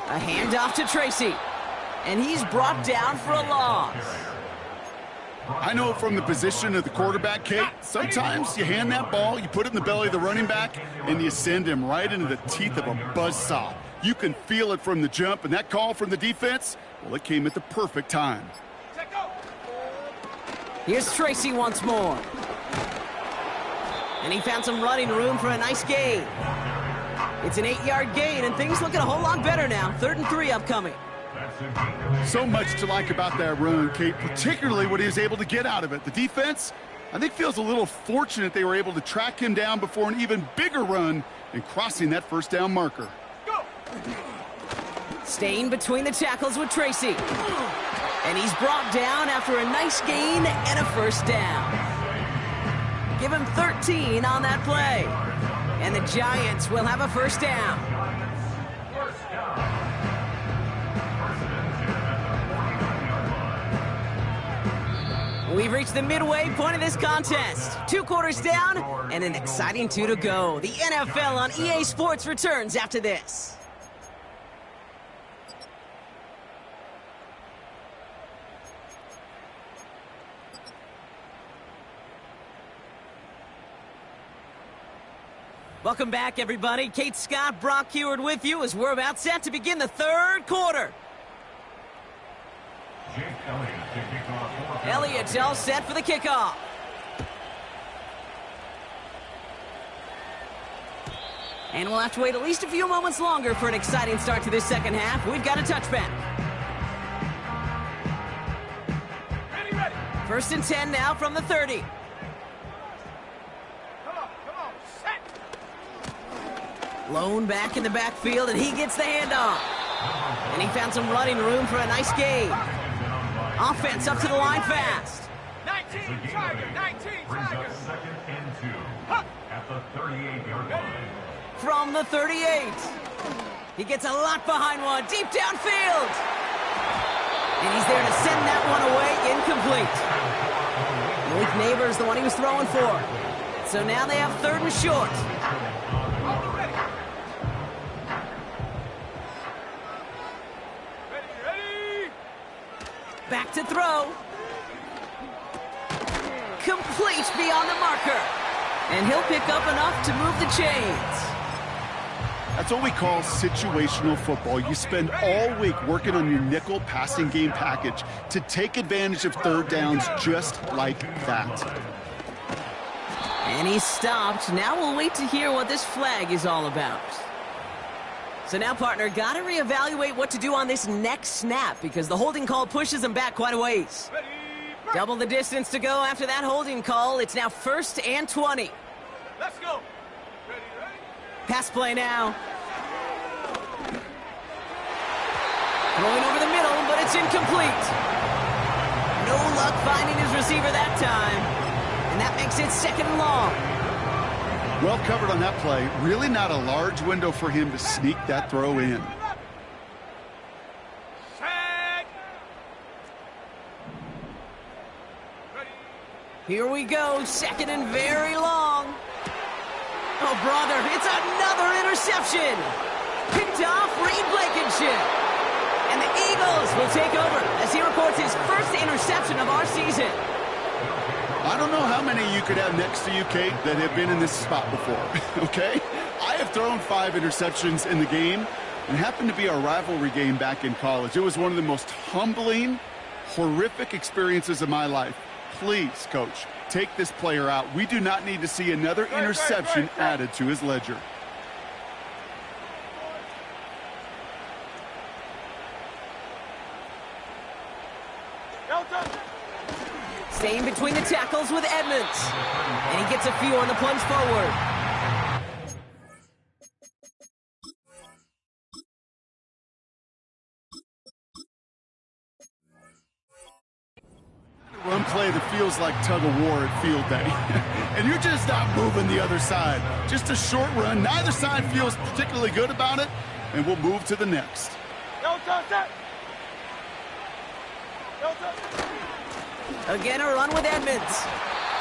A handoff to Tracy. And he's brought down for a loss. I know from the position of the quarterback, Kate, sometimes you hand that ball, you put it in the belly of the running back, and you send him right into the teeth of a buzzsaw. You can feel it from the jump, and that call from the defense, well, it came at the perfect time. Here's Tracy once more. And he found some running room for a nice gain. It's an 8-yard gain, and things looking a whole lot better now. 3rd and 3 upcoming. So much to like about that run, Kate, particularly what he was able to get out of it. The defense, I think, feels a little fortunate they were able to track him down before an even bigger run and crossing that 1st down marker. Staying between the tackles with Tracy. And he's brought down after a nice gain and a 1st down. Give him 13 on that play. And the Giants will have a 1st down. We've reached the midway point of this contest. 2 quarters down and an exciting 2 to go. The NFL on EA Sports returns after this. Welcome back, everybody. Kate Scott, Brock Heward with you as we're about set to begin the 3rd quarter. Elliott's all set for the kickoff. And we'll have to wait at least a few moments longer for an exciting start to this 2nd half. We've got a touchback. Ready. 1st and 10 now from the 30. Lone back in the backfield, and he gets the handoff. And he found some running room for a nice gain. Offense up to the line fast. 19 Tiger, 19 Tiger. 2nd and 2 at the 38-yard line. From the 38. He gets a lot behind one, deep downfield. And he's there to send that one away, incomplete. Malik Neighbors, the one he was throwing for. So now they have 3rd and short. Back to throw. Complete beyond the marker. And he'll pick up enough to move the chains. That's what we call situational football. You spend all week working on your nickel passing game package to take advantage of 3rd downs just like that. And he's stopped. Now we'll wait to hear what this flag is all about. So now, partner, got to reevaluate what to do on this next snap because the holding call pushes him back quite a ways. Double the distance to go after that holding call. It's now 1st and 20. Let's go. Ready, ready? Pass play now. Throwing over the middle, but it's incomplete. No luck finding his receiver that time. And that makes it 2nd and long. Well covered on that play. Really not a large window for him to sneak that throw in. Here we go, 2nd and very long. Oh, brother, it's another interception. Picked off Reed Blankenship. And the Eagles will take over as he records his first interception of our season. I don't know how many you could have next to you, Kate, that have been in this spot before, okay? I have thrown 5 interceptions in the game, and happened to be our rivalry game back in college. It was one of the most humbling, horrific experiences of my life. Please, Coach, take this player out. We do not need to see another interception added to his ledger. Staying between the tackles with Edmonds. And he gets a few on the plunge forward. Run play that feels like tug-of-war at field day. And you're just not moving the other side. Just a short run. Neither side feels particularly good about it. And we'll move to the next. Again, a run with Edmonds.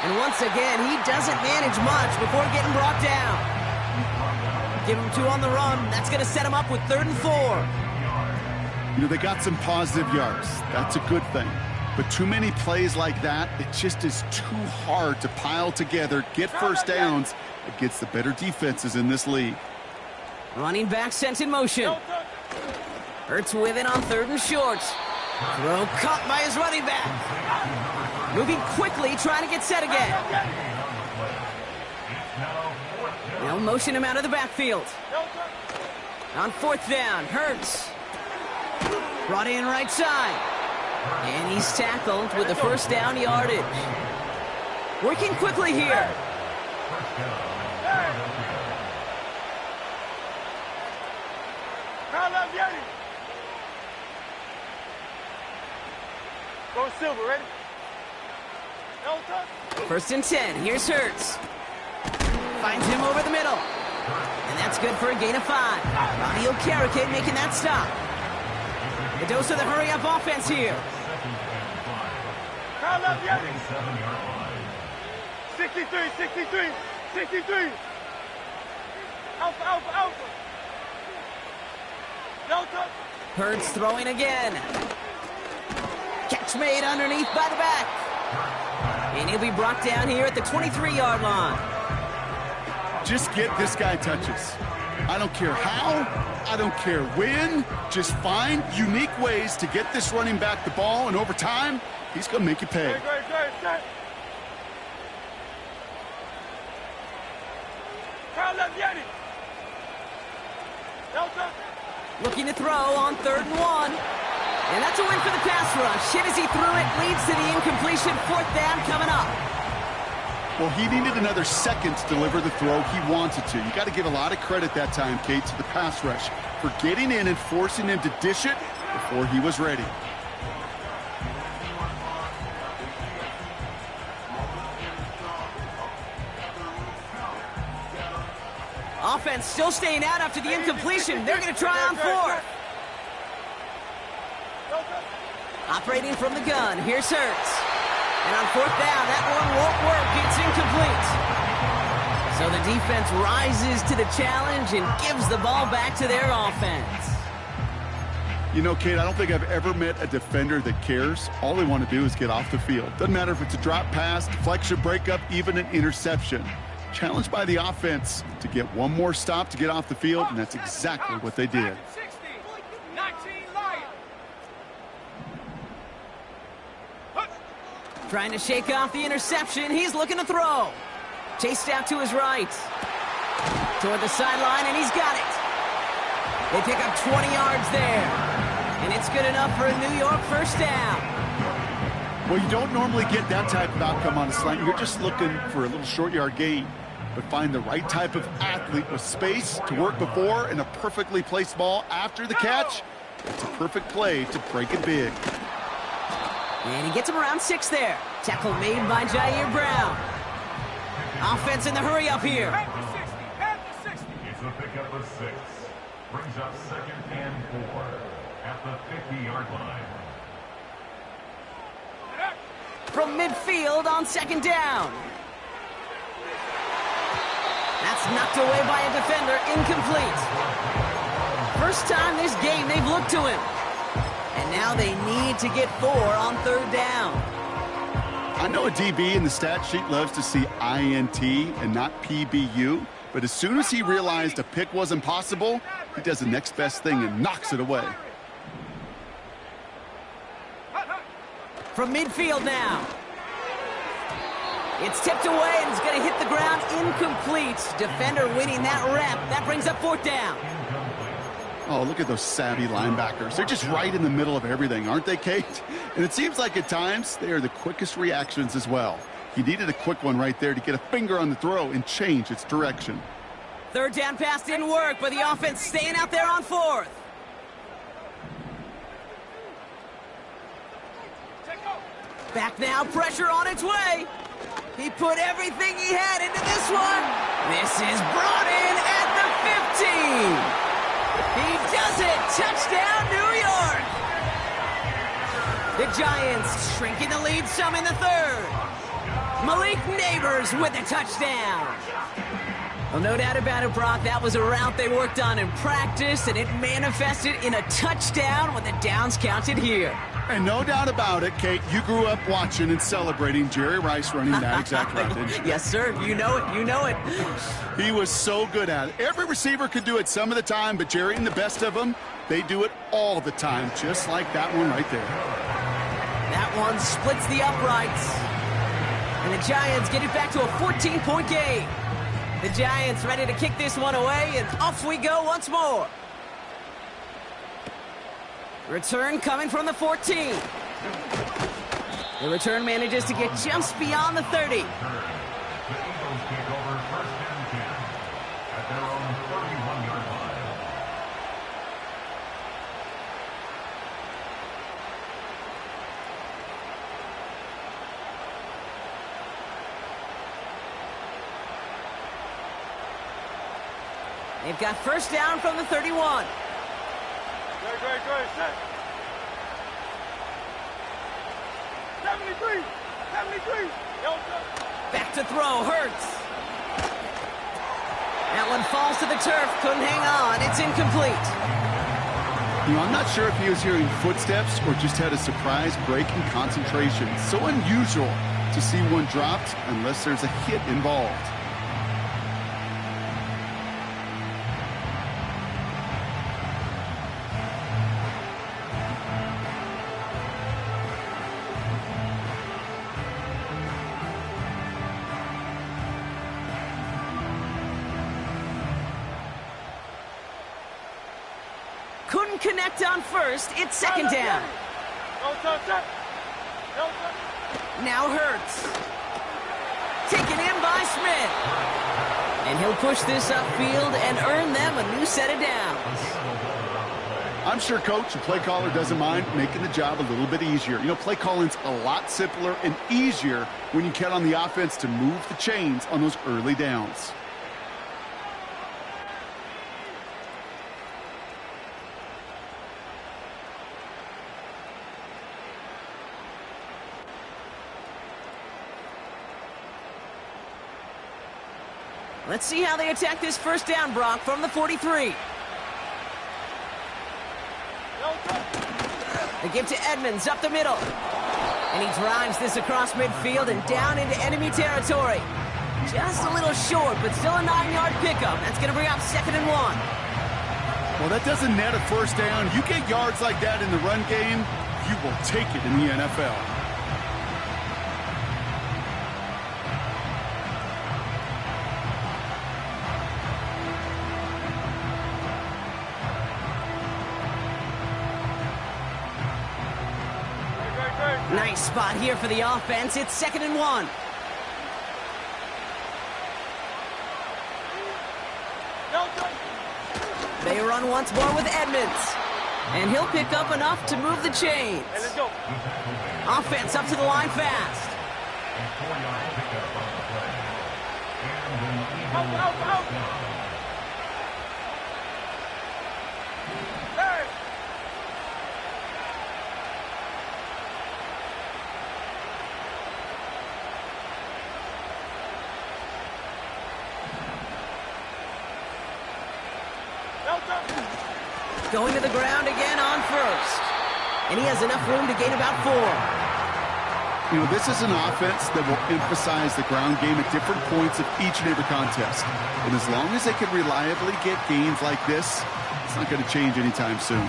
And once again, he doesn't manage much before getting brought down. Give him 2 on the run. That's going to set him up with 3rd and 4. You know, they got some positive yards. That's a good thing. But too many plays like that, it just is too hard to pile together, get first downs against the better defenses in this league. Running back sent in motion. Hurts with it on 3rd and short. Throw caught by his running back. Moving quickly, trying to get set again. They'll motion him out of the backfield. On 4th down, Hurts. Brought in right side. And he's tackled with the first down yardage. Working quickly here. Go Silver, ready? 1st and 10. Here's Hurts. Finds him over the middle. And that's good for a gain of 5. Ronnie O'Carrick making that stop. A dose of the hurry-up offense here. 63. Alpha. Hurts throwing again. Catch made underneath by the back. And he'll be brought down here at the 23-yard line. Just get this guy touches. I don't care how, I don't care when. Just find unique ways to get this running back the ball, and over time, he's going to make you pay. Looking to throw on 3rd and 1. And that's a win for the pass rush. Hit as he threw it, leads to the incompletion. 4th down coming up. Well, he needed another second to deliver the throw he wanted to. You got to give a lot of credit that time, Kate, to the pass rush for getting in and forcing him to dish it before he was ready. Offense still staying out after the incompletion. They're going to try on 4th. Operating from the gun. Here's Hurts. And on 4th down, that one won't work. It's incomplete. So the defense rises to the challenge and gives the ball back to their offense. You know, Kate, I don't think I've ever met a defender that cares. All they want to do is get off the field. Doesn't matter if it's a drop pass, deflection, breakup, even an interception. Challenged by the offense to get one more stop to get off the field, and that's exactly what they did. Trying to shake off the interception. He's looking to throw. Chased out to his right. Toward the sideline, and he's got it. They pick up 20 yards there. And it's good enough for a New York first down. Well, you don't normally get that type of outcome on a slant. You're just looking for a little short yard gain. but find the right type of athlete with space to work before and a perfectly placed ball after the catch. It's a perfect play to break it big. And he gets him around 6 there. Tackle made by Jair Brown. Offense in the hurry up here. It's a pickup of 6. Brings up 2nd and 4 at the 50-yard line. From midfield on 2nd down. That's knocked away by a defender, incomplete. First time this game they've looked to him. And now they need to get 4 on 3rd down. I know a DB in the stat sheet loves to see INT and not PBU, but as soon as he realized a pick wasn't possible, he does the next best thing and knocks it away. From midfield now. It's tipped away and it's going to hit the ground, incomplete. Defender winning that rep. That brings up 4th down. Oh, look at those savvy linebackers. They're just right in the middle of everything, aren't they, Kate? And it seems like at times they are the quickest reactions as well. He needed a quick one right there to get a finger on the throw and change its direction. 3rd down pass didn't work, but the offense staying out there on 4th. Back now, pressure on its way. He put everything he had into this one. This is brought in at the 15. He does it! Touchdown, New York! The Giants shrinking the lead some in the 3rd. Malik Neighbors with a touchdown. Well, no doubt about it, Brock. That was a route they worked on in practice, and it manifested in a touchdown when the downs counted here. And no doubt about it, Kate, you grew up watching and celebrating Jerry Rice running that exact route, didn't you? Yes, sir. You know it. You know it. He was so good at it. Every receiver could do it some of the time, but Jerry and the best of them, they do it all the time, just like that one right there. That one splits the uprights. And the Giants get it back to a 14-point game. The Giants ready to kick this one away, and off we go once more. Return coming from the 14. The return manages to get just beyond the 30. The Eagles kick over 1st and 10 at their own 31-yard line. They've got 1st down from the 31. Great, set. 73. Back to throw, Hurts. That one falls to the turf, couldn't hang on, it's incomplete. You know, I'm not sure if he was hearing footsteps or just had a surprise break in concentration. So unusual to see one dropped unless there's a hit involved. Couldn't connect on 1st, it's 2nd down. Now Hurts. Taken in by Smith. And he'll push this upfield and earn them a new set of downs. I'm sure Coach, the play caller, doesn't mind making the job a little bit easier. You know, play calling's a lot simpler and easier when you count on the offense to move the chains on those early downs. Let's see how they attack this 1st down, Brock, from the 43. They give to Edmonds up the middle. And he drives this across midfield and down into enemy territory. Just a little short, but still a 9-yard pickup. That's going to bring up 2nd and 1. Well, that doesn't net a 1st down. You get yards like that in the run game, you will take it in the NFL. Nice spot here for the offense. It's 2nd and 1. They run once more with Edmonds. And he'll pick up enough to move the chains. Hey, let's go. Offense up to the line fast. Out. Hey. Going to the ground again on first. And he has enough room to gain about 4. You know, this is an offense that will emphasize the ground game at different points of each and every contest. And as long as they can reliably get gains like this, it's not going to change anytime soon.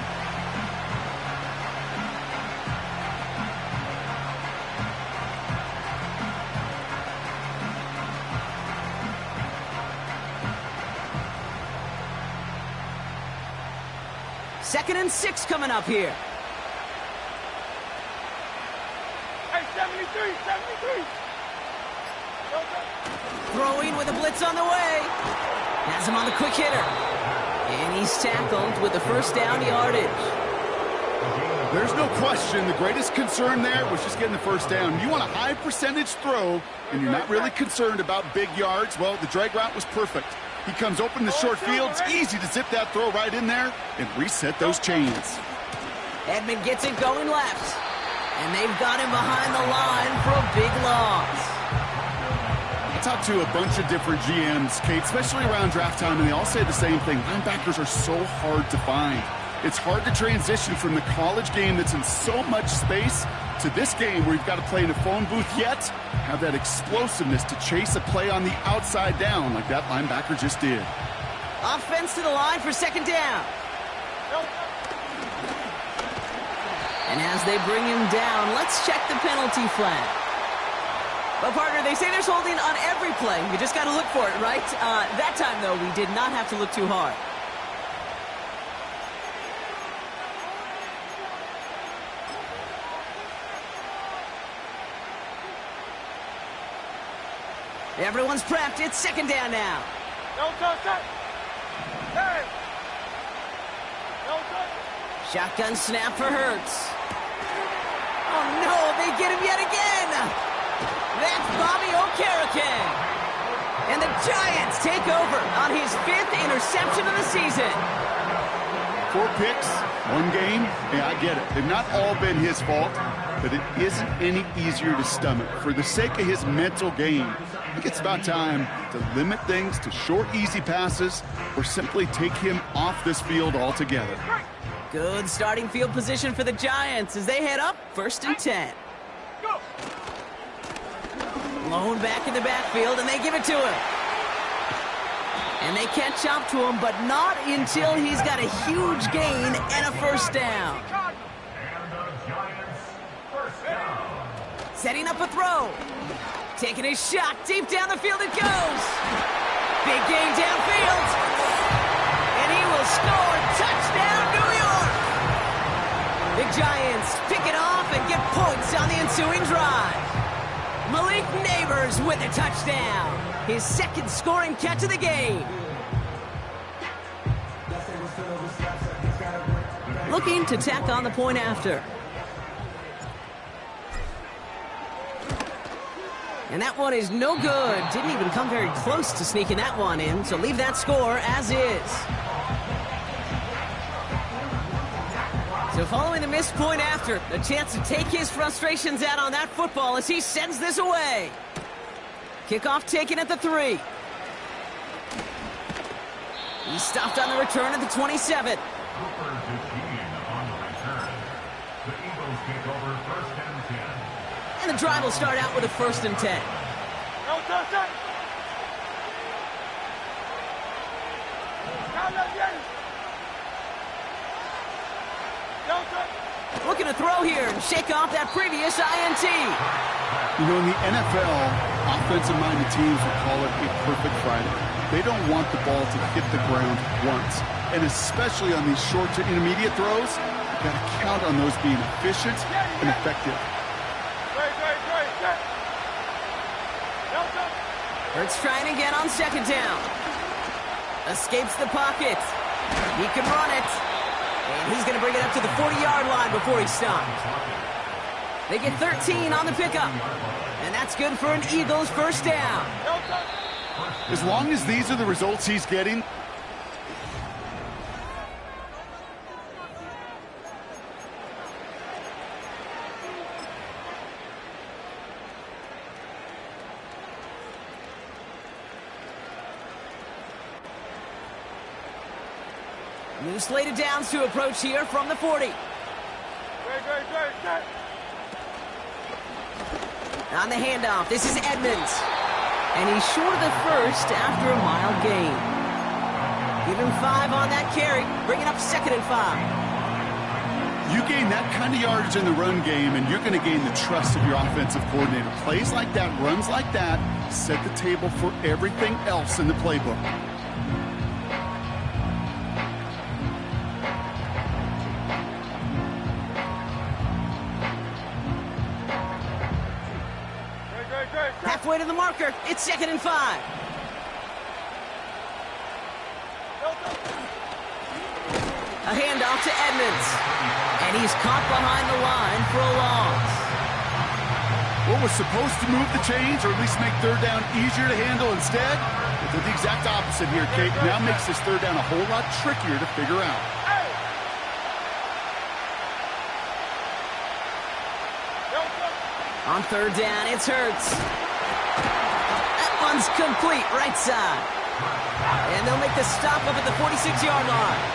Second and 6 coming up here. Hey, 73. Throwing with a blitz on the way. Has him on the quick hitter. And he's tackled with the first down yardage. There's no question the greatest concern there was just getting the first down. You want a high percentage throw, and you're not really concerned about big yards. Well, the drag route was perfect. He comes open in the short field. It's easy to zip that throw right in there and reset those chains. Edmond gets it going left. And they've got him behind the line for a big loss. I talked to a bunch of different GMs, Kate, especially around draft time, and they all say the same thing. Linebackers are so hard to find. It's hard to transition from the college game that's in so much space to this game where you've got to play in a phone booth, yet have that explosiveness to chase a play on the outside down like that linebacker just did. Offense to the line for second down. And as they bring him down, let's check the penalty flag. Well, partner, they say there's holding on every play. You just got to look for it, right? That time, though, we did not have to look too hard. Everyone's prepped. It's second down now. No touch. Hey. No touch. Shotgun snap for Hurts. Oh, no, they get him yet again. That's Bobby Okereke. And the Giants take over on his 5th interception of the season. 4 picks, 1 game. Yeah, I get it. They've not all been his fault, but it isn't any easier to stomach. For the sake of his mental game, I think it's about time to limit things to short, easy passes or simply take him off this field altogether. Good starting field position for the Giants as they head up 1st and 10. Go. Lone back in the backfield, and they give it to him. And they catch up to him, but not until he's got a huge gain and a first down. Setting up a throw. Taking his shot deep down the field it goes. Big gain downfield. And he will score. Touchdown, New York. The Giants pick it off and get points on the ensuing drive. Malik Neighbors with a touchdown. His 2nd scoring catch of the game. Looking to tack on the point after. And that one is no good. Didn't even come very close to sneaking that one in, so leave that score as is. So following the missed point after, a chance to take his frustrations out on that football as he sends this away. Kickoff taken at the 3. He's stopped on the return at the 27. And the drive will start out with a 1st and 10. No touch. Looking to throw here and shake off that previous INT. You know, in the NFL, offensive-minded teams would call it a perfect Friday. They don't want the ball to hit the ground once. And especially on these short to intermediate throws, you've got to count on those being efficient and effective. Hurts trying again on 2nd down. Escapes the pocket. He can run it. And he's going to bring it up to the 40-yard line before he stops. They get 13 on the pickup. And that's good for an Eagles first down. As long as these are the results he's getting. New slated downs to approach here from the 40. On the handoff, this is Edmonds. And he's short of the first after a mile gain. Give him 5 on that carry, bringing up 2nd and 5. You gain that kind of yardage in the run game, and you're going to gain the trust of your offensive coordinator. Plays like that, runs like that, set the table for everything else in the playbook. Halfway to the marker, it's 2nd and 5. A handoff to Edmonds. And he's caught behind the line for a loss. What was supposed to move the chains, or at least make 3rd down easier to handle instead, it did the exact opposite here, Kate. Now makes this 3rd down a whole lot trickier to figure out. On 3rd down, it's Hurts. That one's complete, right side. And they'll make the stop up at the 46-yard line.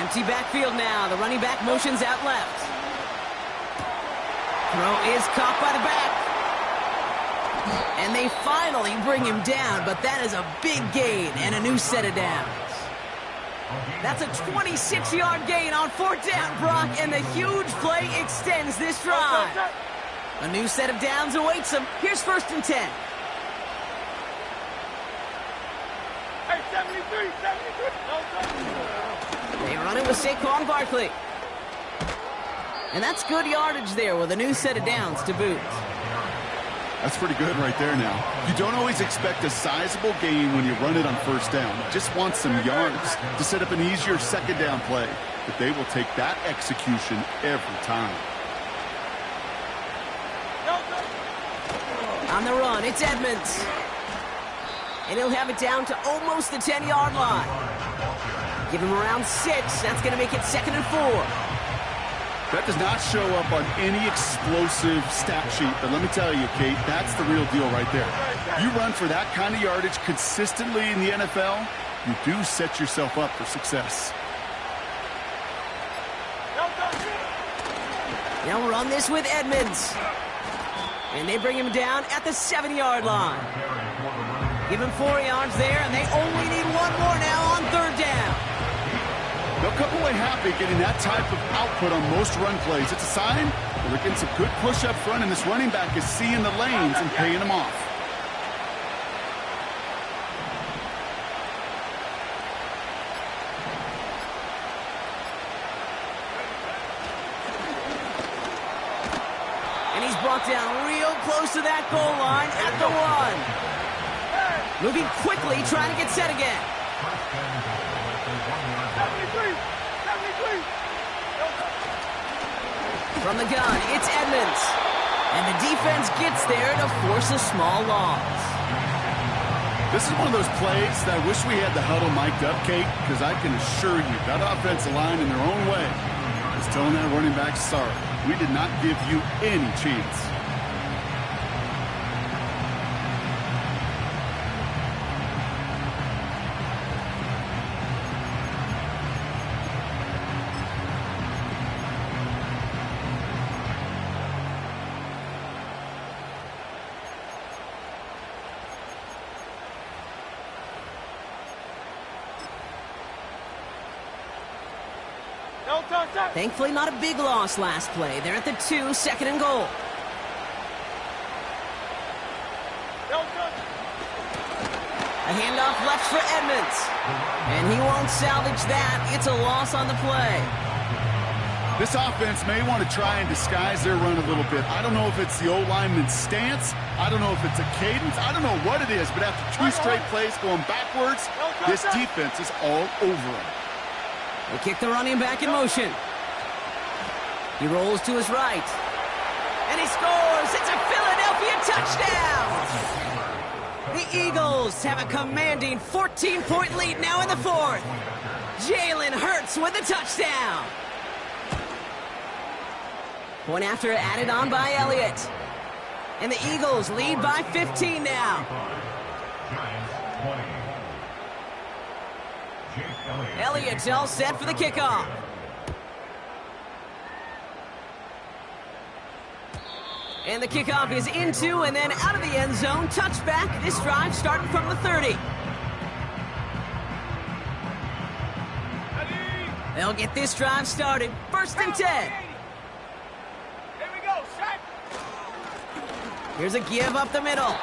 Empty backfield now. The running back motions out left. Throw is caught by the back. And they finally bring him down, but that is a big gain and a new set of downs. That's a 26-yard gain on 4th down, Brock, and the huge play extends this drive. A new set of downs awaits him. Here's 1st and 10. Hey, 73. They run it with Saquon Barkley. And that's good yardage there with a new set of downs to boot. That's pretty good right there now. You don't always expect a sizable gain when you run it on 1st down. You just want some yards to set up an easier 2nd down play. But they will take that execution every time. On the run, it's Edmonds. And he'll have it down to almost the 10-yard line. Give him around 6. That's going to make it 2nd and 4. That does not show up on any explosive stat sheet, but let me tell you, Kate, that's the real deal right there. You run for that kind of yardage consistently in the NFL, you do set yourself up for success. They'll run this with Edmonds. And they bring him down at the 7-yard line. Give him 4 yards there, and they only need 1 more now on 3rd down. They'll come away happy getting that type of output on most run plays. It's a sign that they're getting some good push up front, and this running back is seeing the lanes and paying them off. And he's brought down real close to that goal line at the 1. Moving quickly, trying to get set again. 73. From the gun, it's Edmonds. And the defense gets there to force a small loss. This is one of those plays that I wish we had the huddle mic'd up, Kate, because I can assure you that offensive line in their own way is telling that running back, sorry, we did not give you any chance. Thankfully, not a big loss last play. They're at the 2, 2nd and goal. A handoff left for Edmonds. And he won't salvage that. It's a loss on the play. This offense may want to try and disguise their run a little bit. I don't know if it's the O-lineman's stance. I don't know if it's a cadence. I don't know what it is, but after 2 straight plays going backwards, this defense is all over them. They kick the running back in motion. He rolls to his right. And he scores! It's a Philadelphia touchdown! The Eagles have a commanding 14-point lead now in the 4th. Jalen Hurts with a touchdown. Point after added on by Elliott. And the Eagles lead by 15 now. Elliott's all set for the kickoff. And the kickoff is into and then out of the end zone. Touchback. This drive starting from the 30. They'll get this drive started. 1st and 10. Here we go, set. Here's a give up the middle.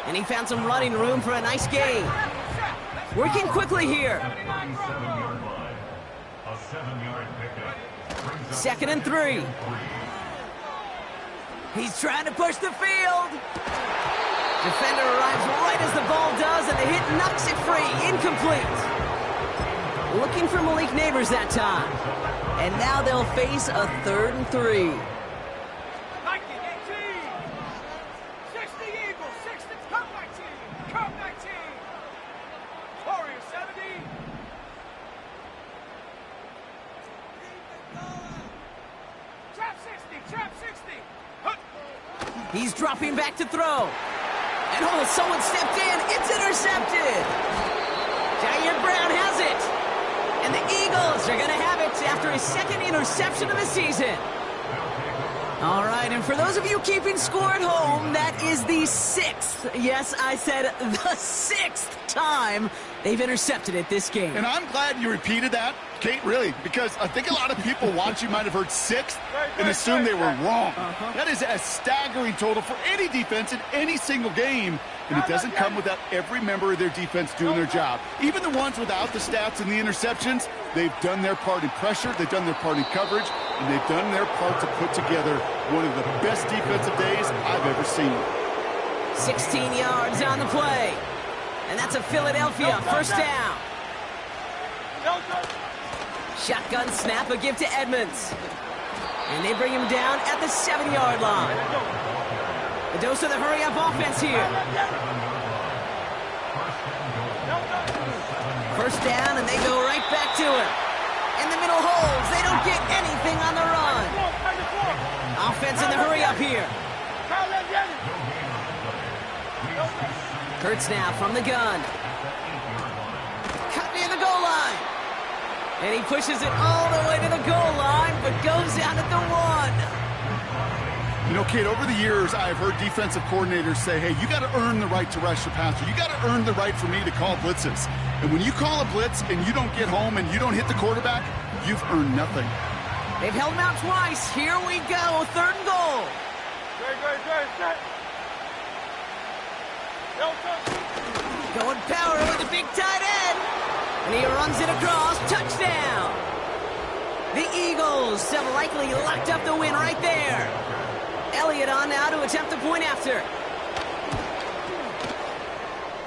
And he found some running room for a nice gain. Working quickly here. 2nd and 3. He's trying to push the field. Defender arrives right as the ball does, and the hit knocks it free. Incomplete. Looking for Malik Neighbors that time. And now they'll face a 3rd and 3. 19, 18. 60 Eagles, 60, come 19, come 19. Warriors 70. Trap 60, trap 60. He's dropping back to throw. And oh, someone stepped in. It's intercepted. Jair Brown has it. And the Eagles are going to have it after his 2nd interception of the season. All right, and for those of you keeping score at home, that is the 6th. Yes, I said the 6th time they've intercepted it this game. And I'm glad you repeated that, Kate, really, because I think a lot of people watching might have heard 6th and assumed they were wrong. That is a staggering total for any defense in any single game, and it doesn't come without every member of their defense doing their job. Even the ones without the stats and the interceptions, they've done their part in pressure, they've done their part in coverage, and they've done their part to put together one of the best defensive days I've ever seen. 16 yards on the play. And that's a Philadelphia 1st down. Shotgun snap, a give to Edmonds. And they bring him down at the 7-yard line. A dose of the hurry-up offense here. 1st down, and they go right back to it. In the middle holes, they don't get anything on the run. Offense in the hurry-up here. Kurtz now from the gun. Cut near the goal line. And he pushes it all the way to the goal line, but goes down at the 1. You know, Kate, over the years, I've heard defensive coordinators say, hey, you got to earn the right to rush the passer. You got to earn the right for me to call blitzes. And when you call a blitz and you don't get home and you don't hit the quarterback, you've earned nothing. They've held him out twice. Here we go, 3rd and goal. Set. Going power with the big tight end. And he runs it across. Touchdown. The Eagles have likely locked up the win right there. Elliott on now to attempt the point after.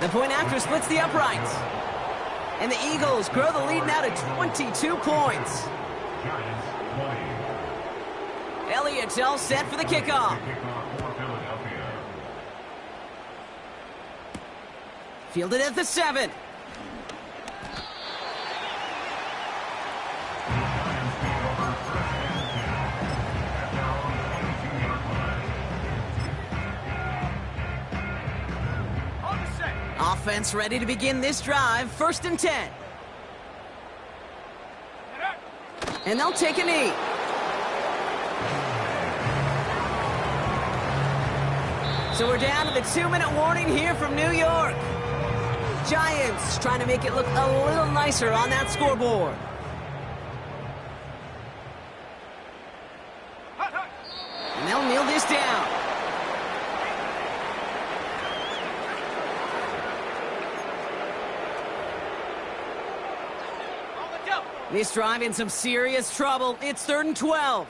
The point after splits the uprights. And the Eagles grow the lead now to 22 points. Elliott's all set for the kickoff. Fielded at the 7. Offense ready to begin this drive. 1st and 10. And they'll take a knee. So we're down to the 2-minute warning here from New York. Giants trying to make it look a little nicer on that scoreboard. And they'll kneel this down. This drive in some serious trouble. It's 3rd and 12.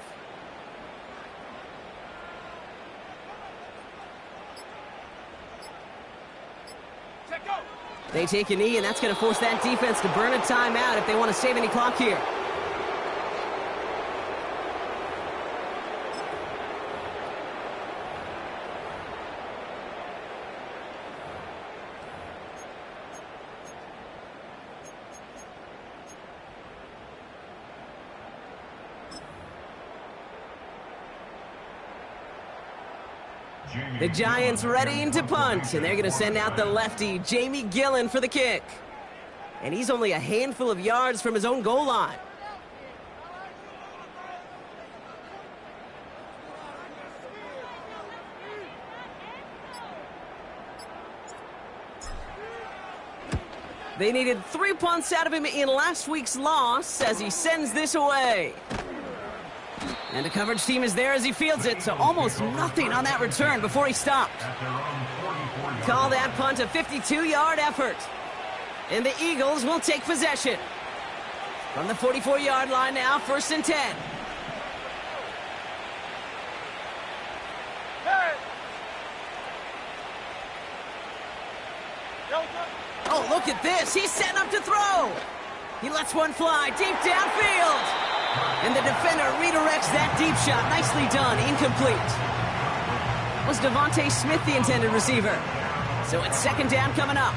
They take a knee, and that's going to force that defense to burn a timeout if they want to save any clock here. The Giants readying to punt, and they're going to send out the lefty, Jamie Gillen, for the kick. And he's only a handful of yards from his own goal line. They needed 3 punts out of him in last week's loss as he sends this away. And the coverage team is there as he fields it, so almost nothing on that return before he stopped. Call that punt a 52-yard effort. And the Eagles will take possession. From the 44-yard line now, 1st and 10. Oh, look at this. He's setting up to throw. He lets one fly deep downfield. And the defender redirects that deep shot. Nicely done. Incomplete. Was Devontae Smith the intended receiver? So it's 2nd down coming up.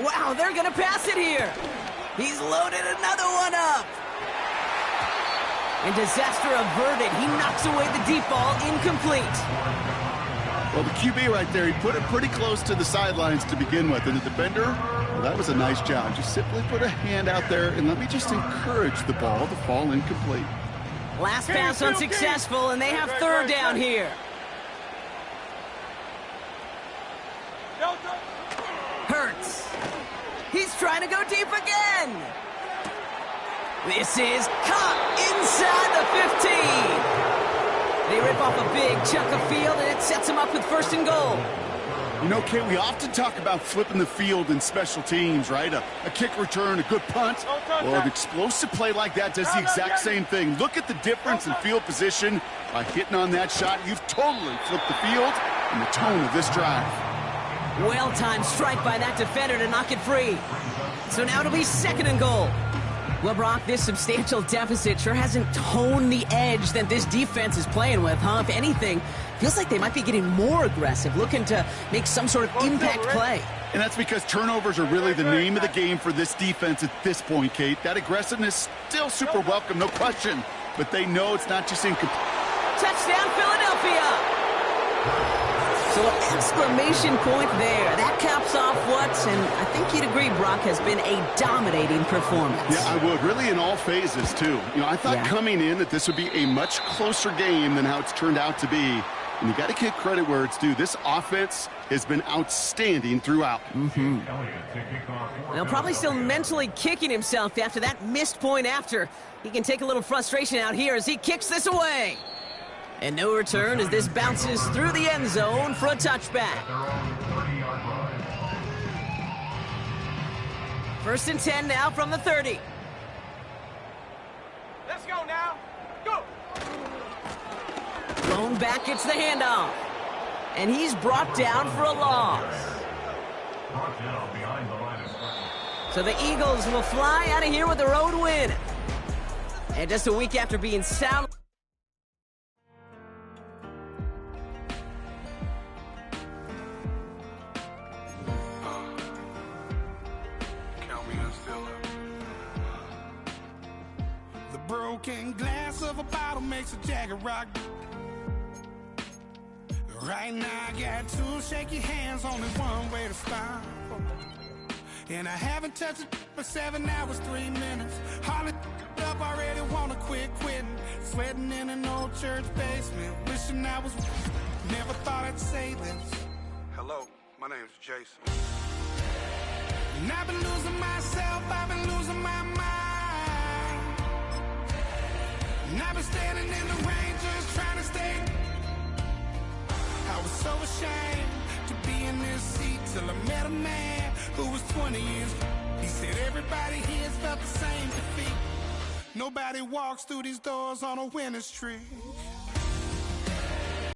Wow, they're going to pass it here. He's loaded another one up. And disaster averted. He knocks away the deep ball. Incomplete. Well, the QB right there, he put it pretty close to the sidelines to begin with. And the defender, well, that was a nice job. Just simply put a hand out there and let me just encourage the ball to fall incomplete. Last pass unsuccessful, and they have 3rd down here. Hurts. He's trying to go deep again. This is caught inside the 15. They rip off a big chunk of field, and it sets them up with 1st and goal. You know, Kate, we often talk about flipping the field in special teams, right? A kick return, a good punt. Well, an explosive play like that does the exact same thing. Look at the difference in field position. By hitting on that shot, you've totally flipped the field and the tone of this drive. Well-timed strike by that defender to knock it free. So now it'll be 2nd and goal. Well, Brock, this substantial deficit sure hasn't toned the edge that this defense is playing with, huh? If anything, feels like they might be getting more aggressive, looking to make some sort of impact play. And that's because turnovers are really the name of the game for this defense at this point, Kate. That aggressiveness still super welcome, no question. But they know it's not just incomplete. Touchdown, Philadelphia! So an exclamation point there. That caps off what, and I think you'd agree, Brock, has been a dominating performance. Yeah, I would. Really in all phases, too. You know, I thought coming in that this would be a much closer game than how it's turned out to be. And you got to give credit where it's due. This offense has been outstanding throughout. Well, probably still mentally kicking himself after that missed point after. He can take a little frustration out here as he kicks this away. And no return as this bounces through the end zone for a touchback. 1st and 10 now from the 30. Let's go now. Go. Thrown back, gets the handoff. And he's brought down for a loss. So the Eagles will fly out of here with a road win. And just a week after being sound... Broken glass of a bottle makes a Jagger rock. Right now I got 2 shaky hands, only one way to stop. And I haven't touched it for 7 hours, 3 minutes. Hardly up, already wanna quit quitting. Sweating in an old church basement, wishing I was. Never thought I'd say this. Hello, my name's Jason. And I've been losing myself, I've been losing my mind. And I've been standing in the rain just trying to stay. I was so ashamed to be in this seat till I met a man who was 20 years. He said everybody here's felt the same defeat. Nobody walks through these doors on a winner's tree.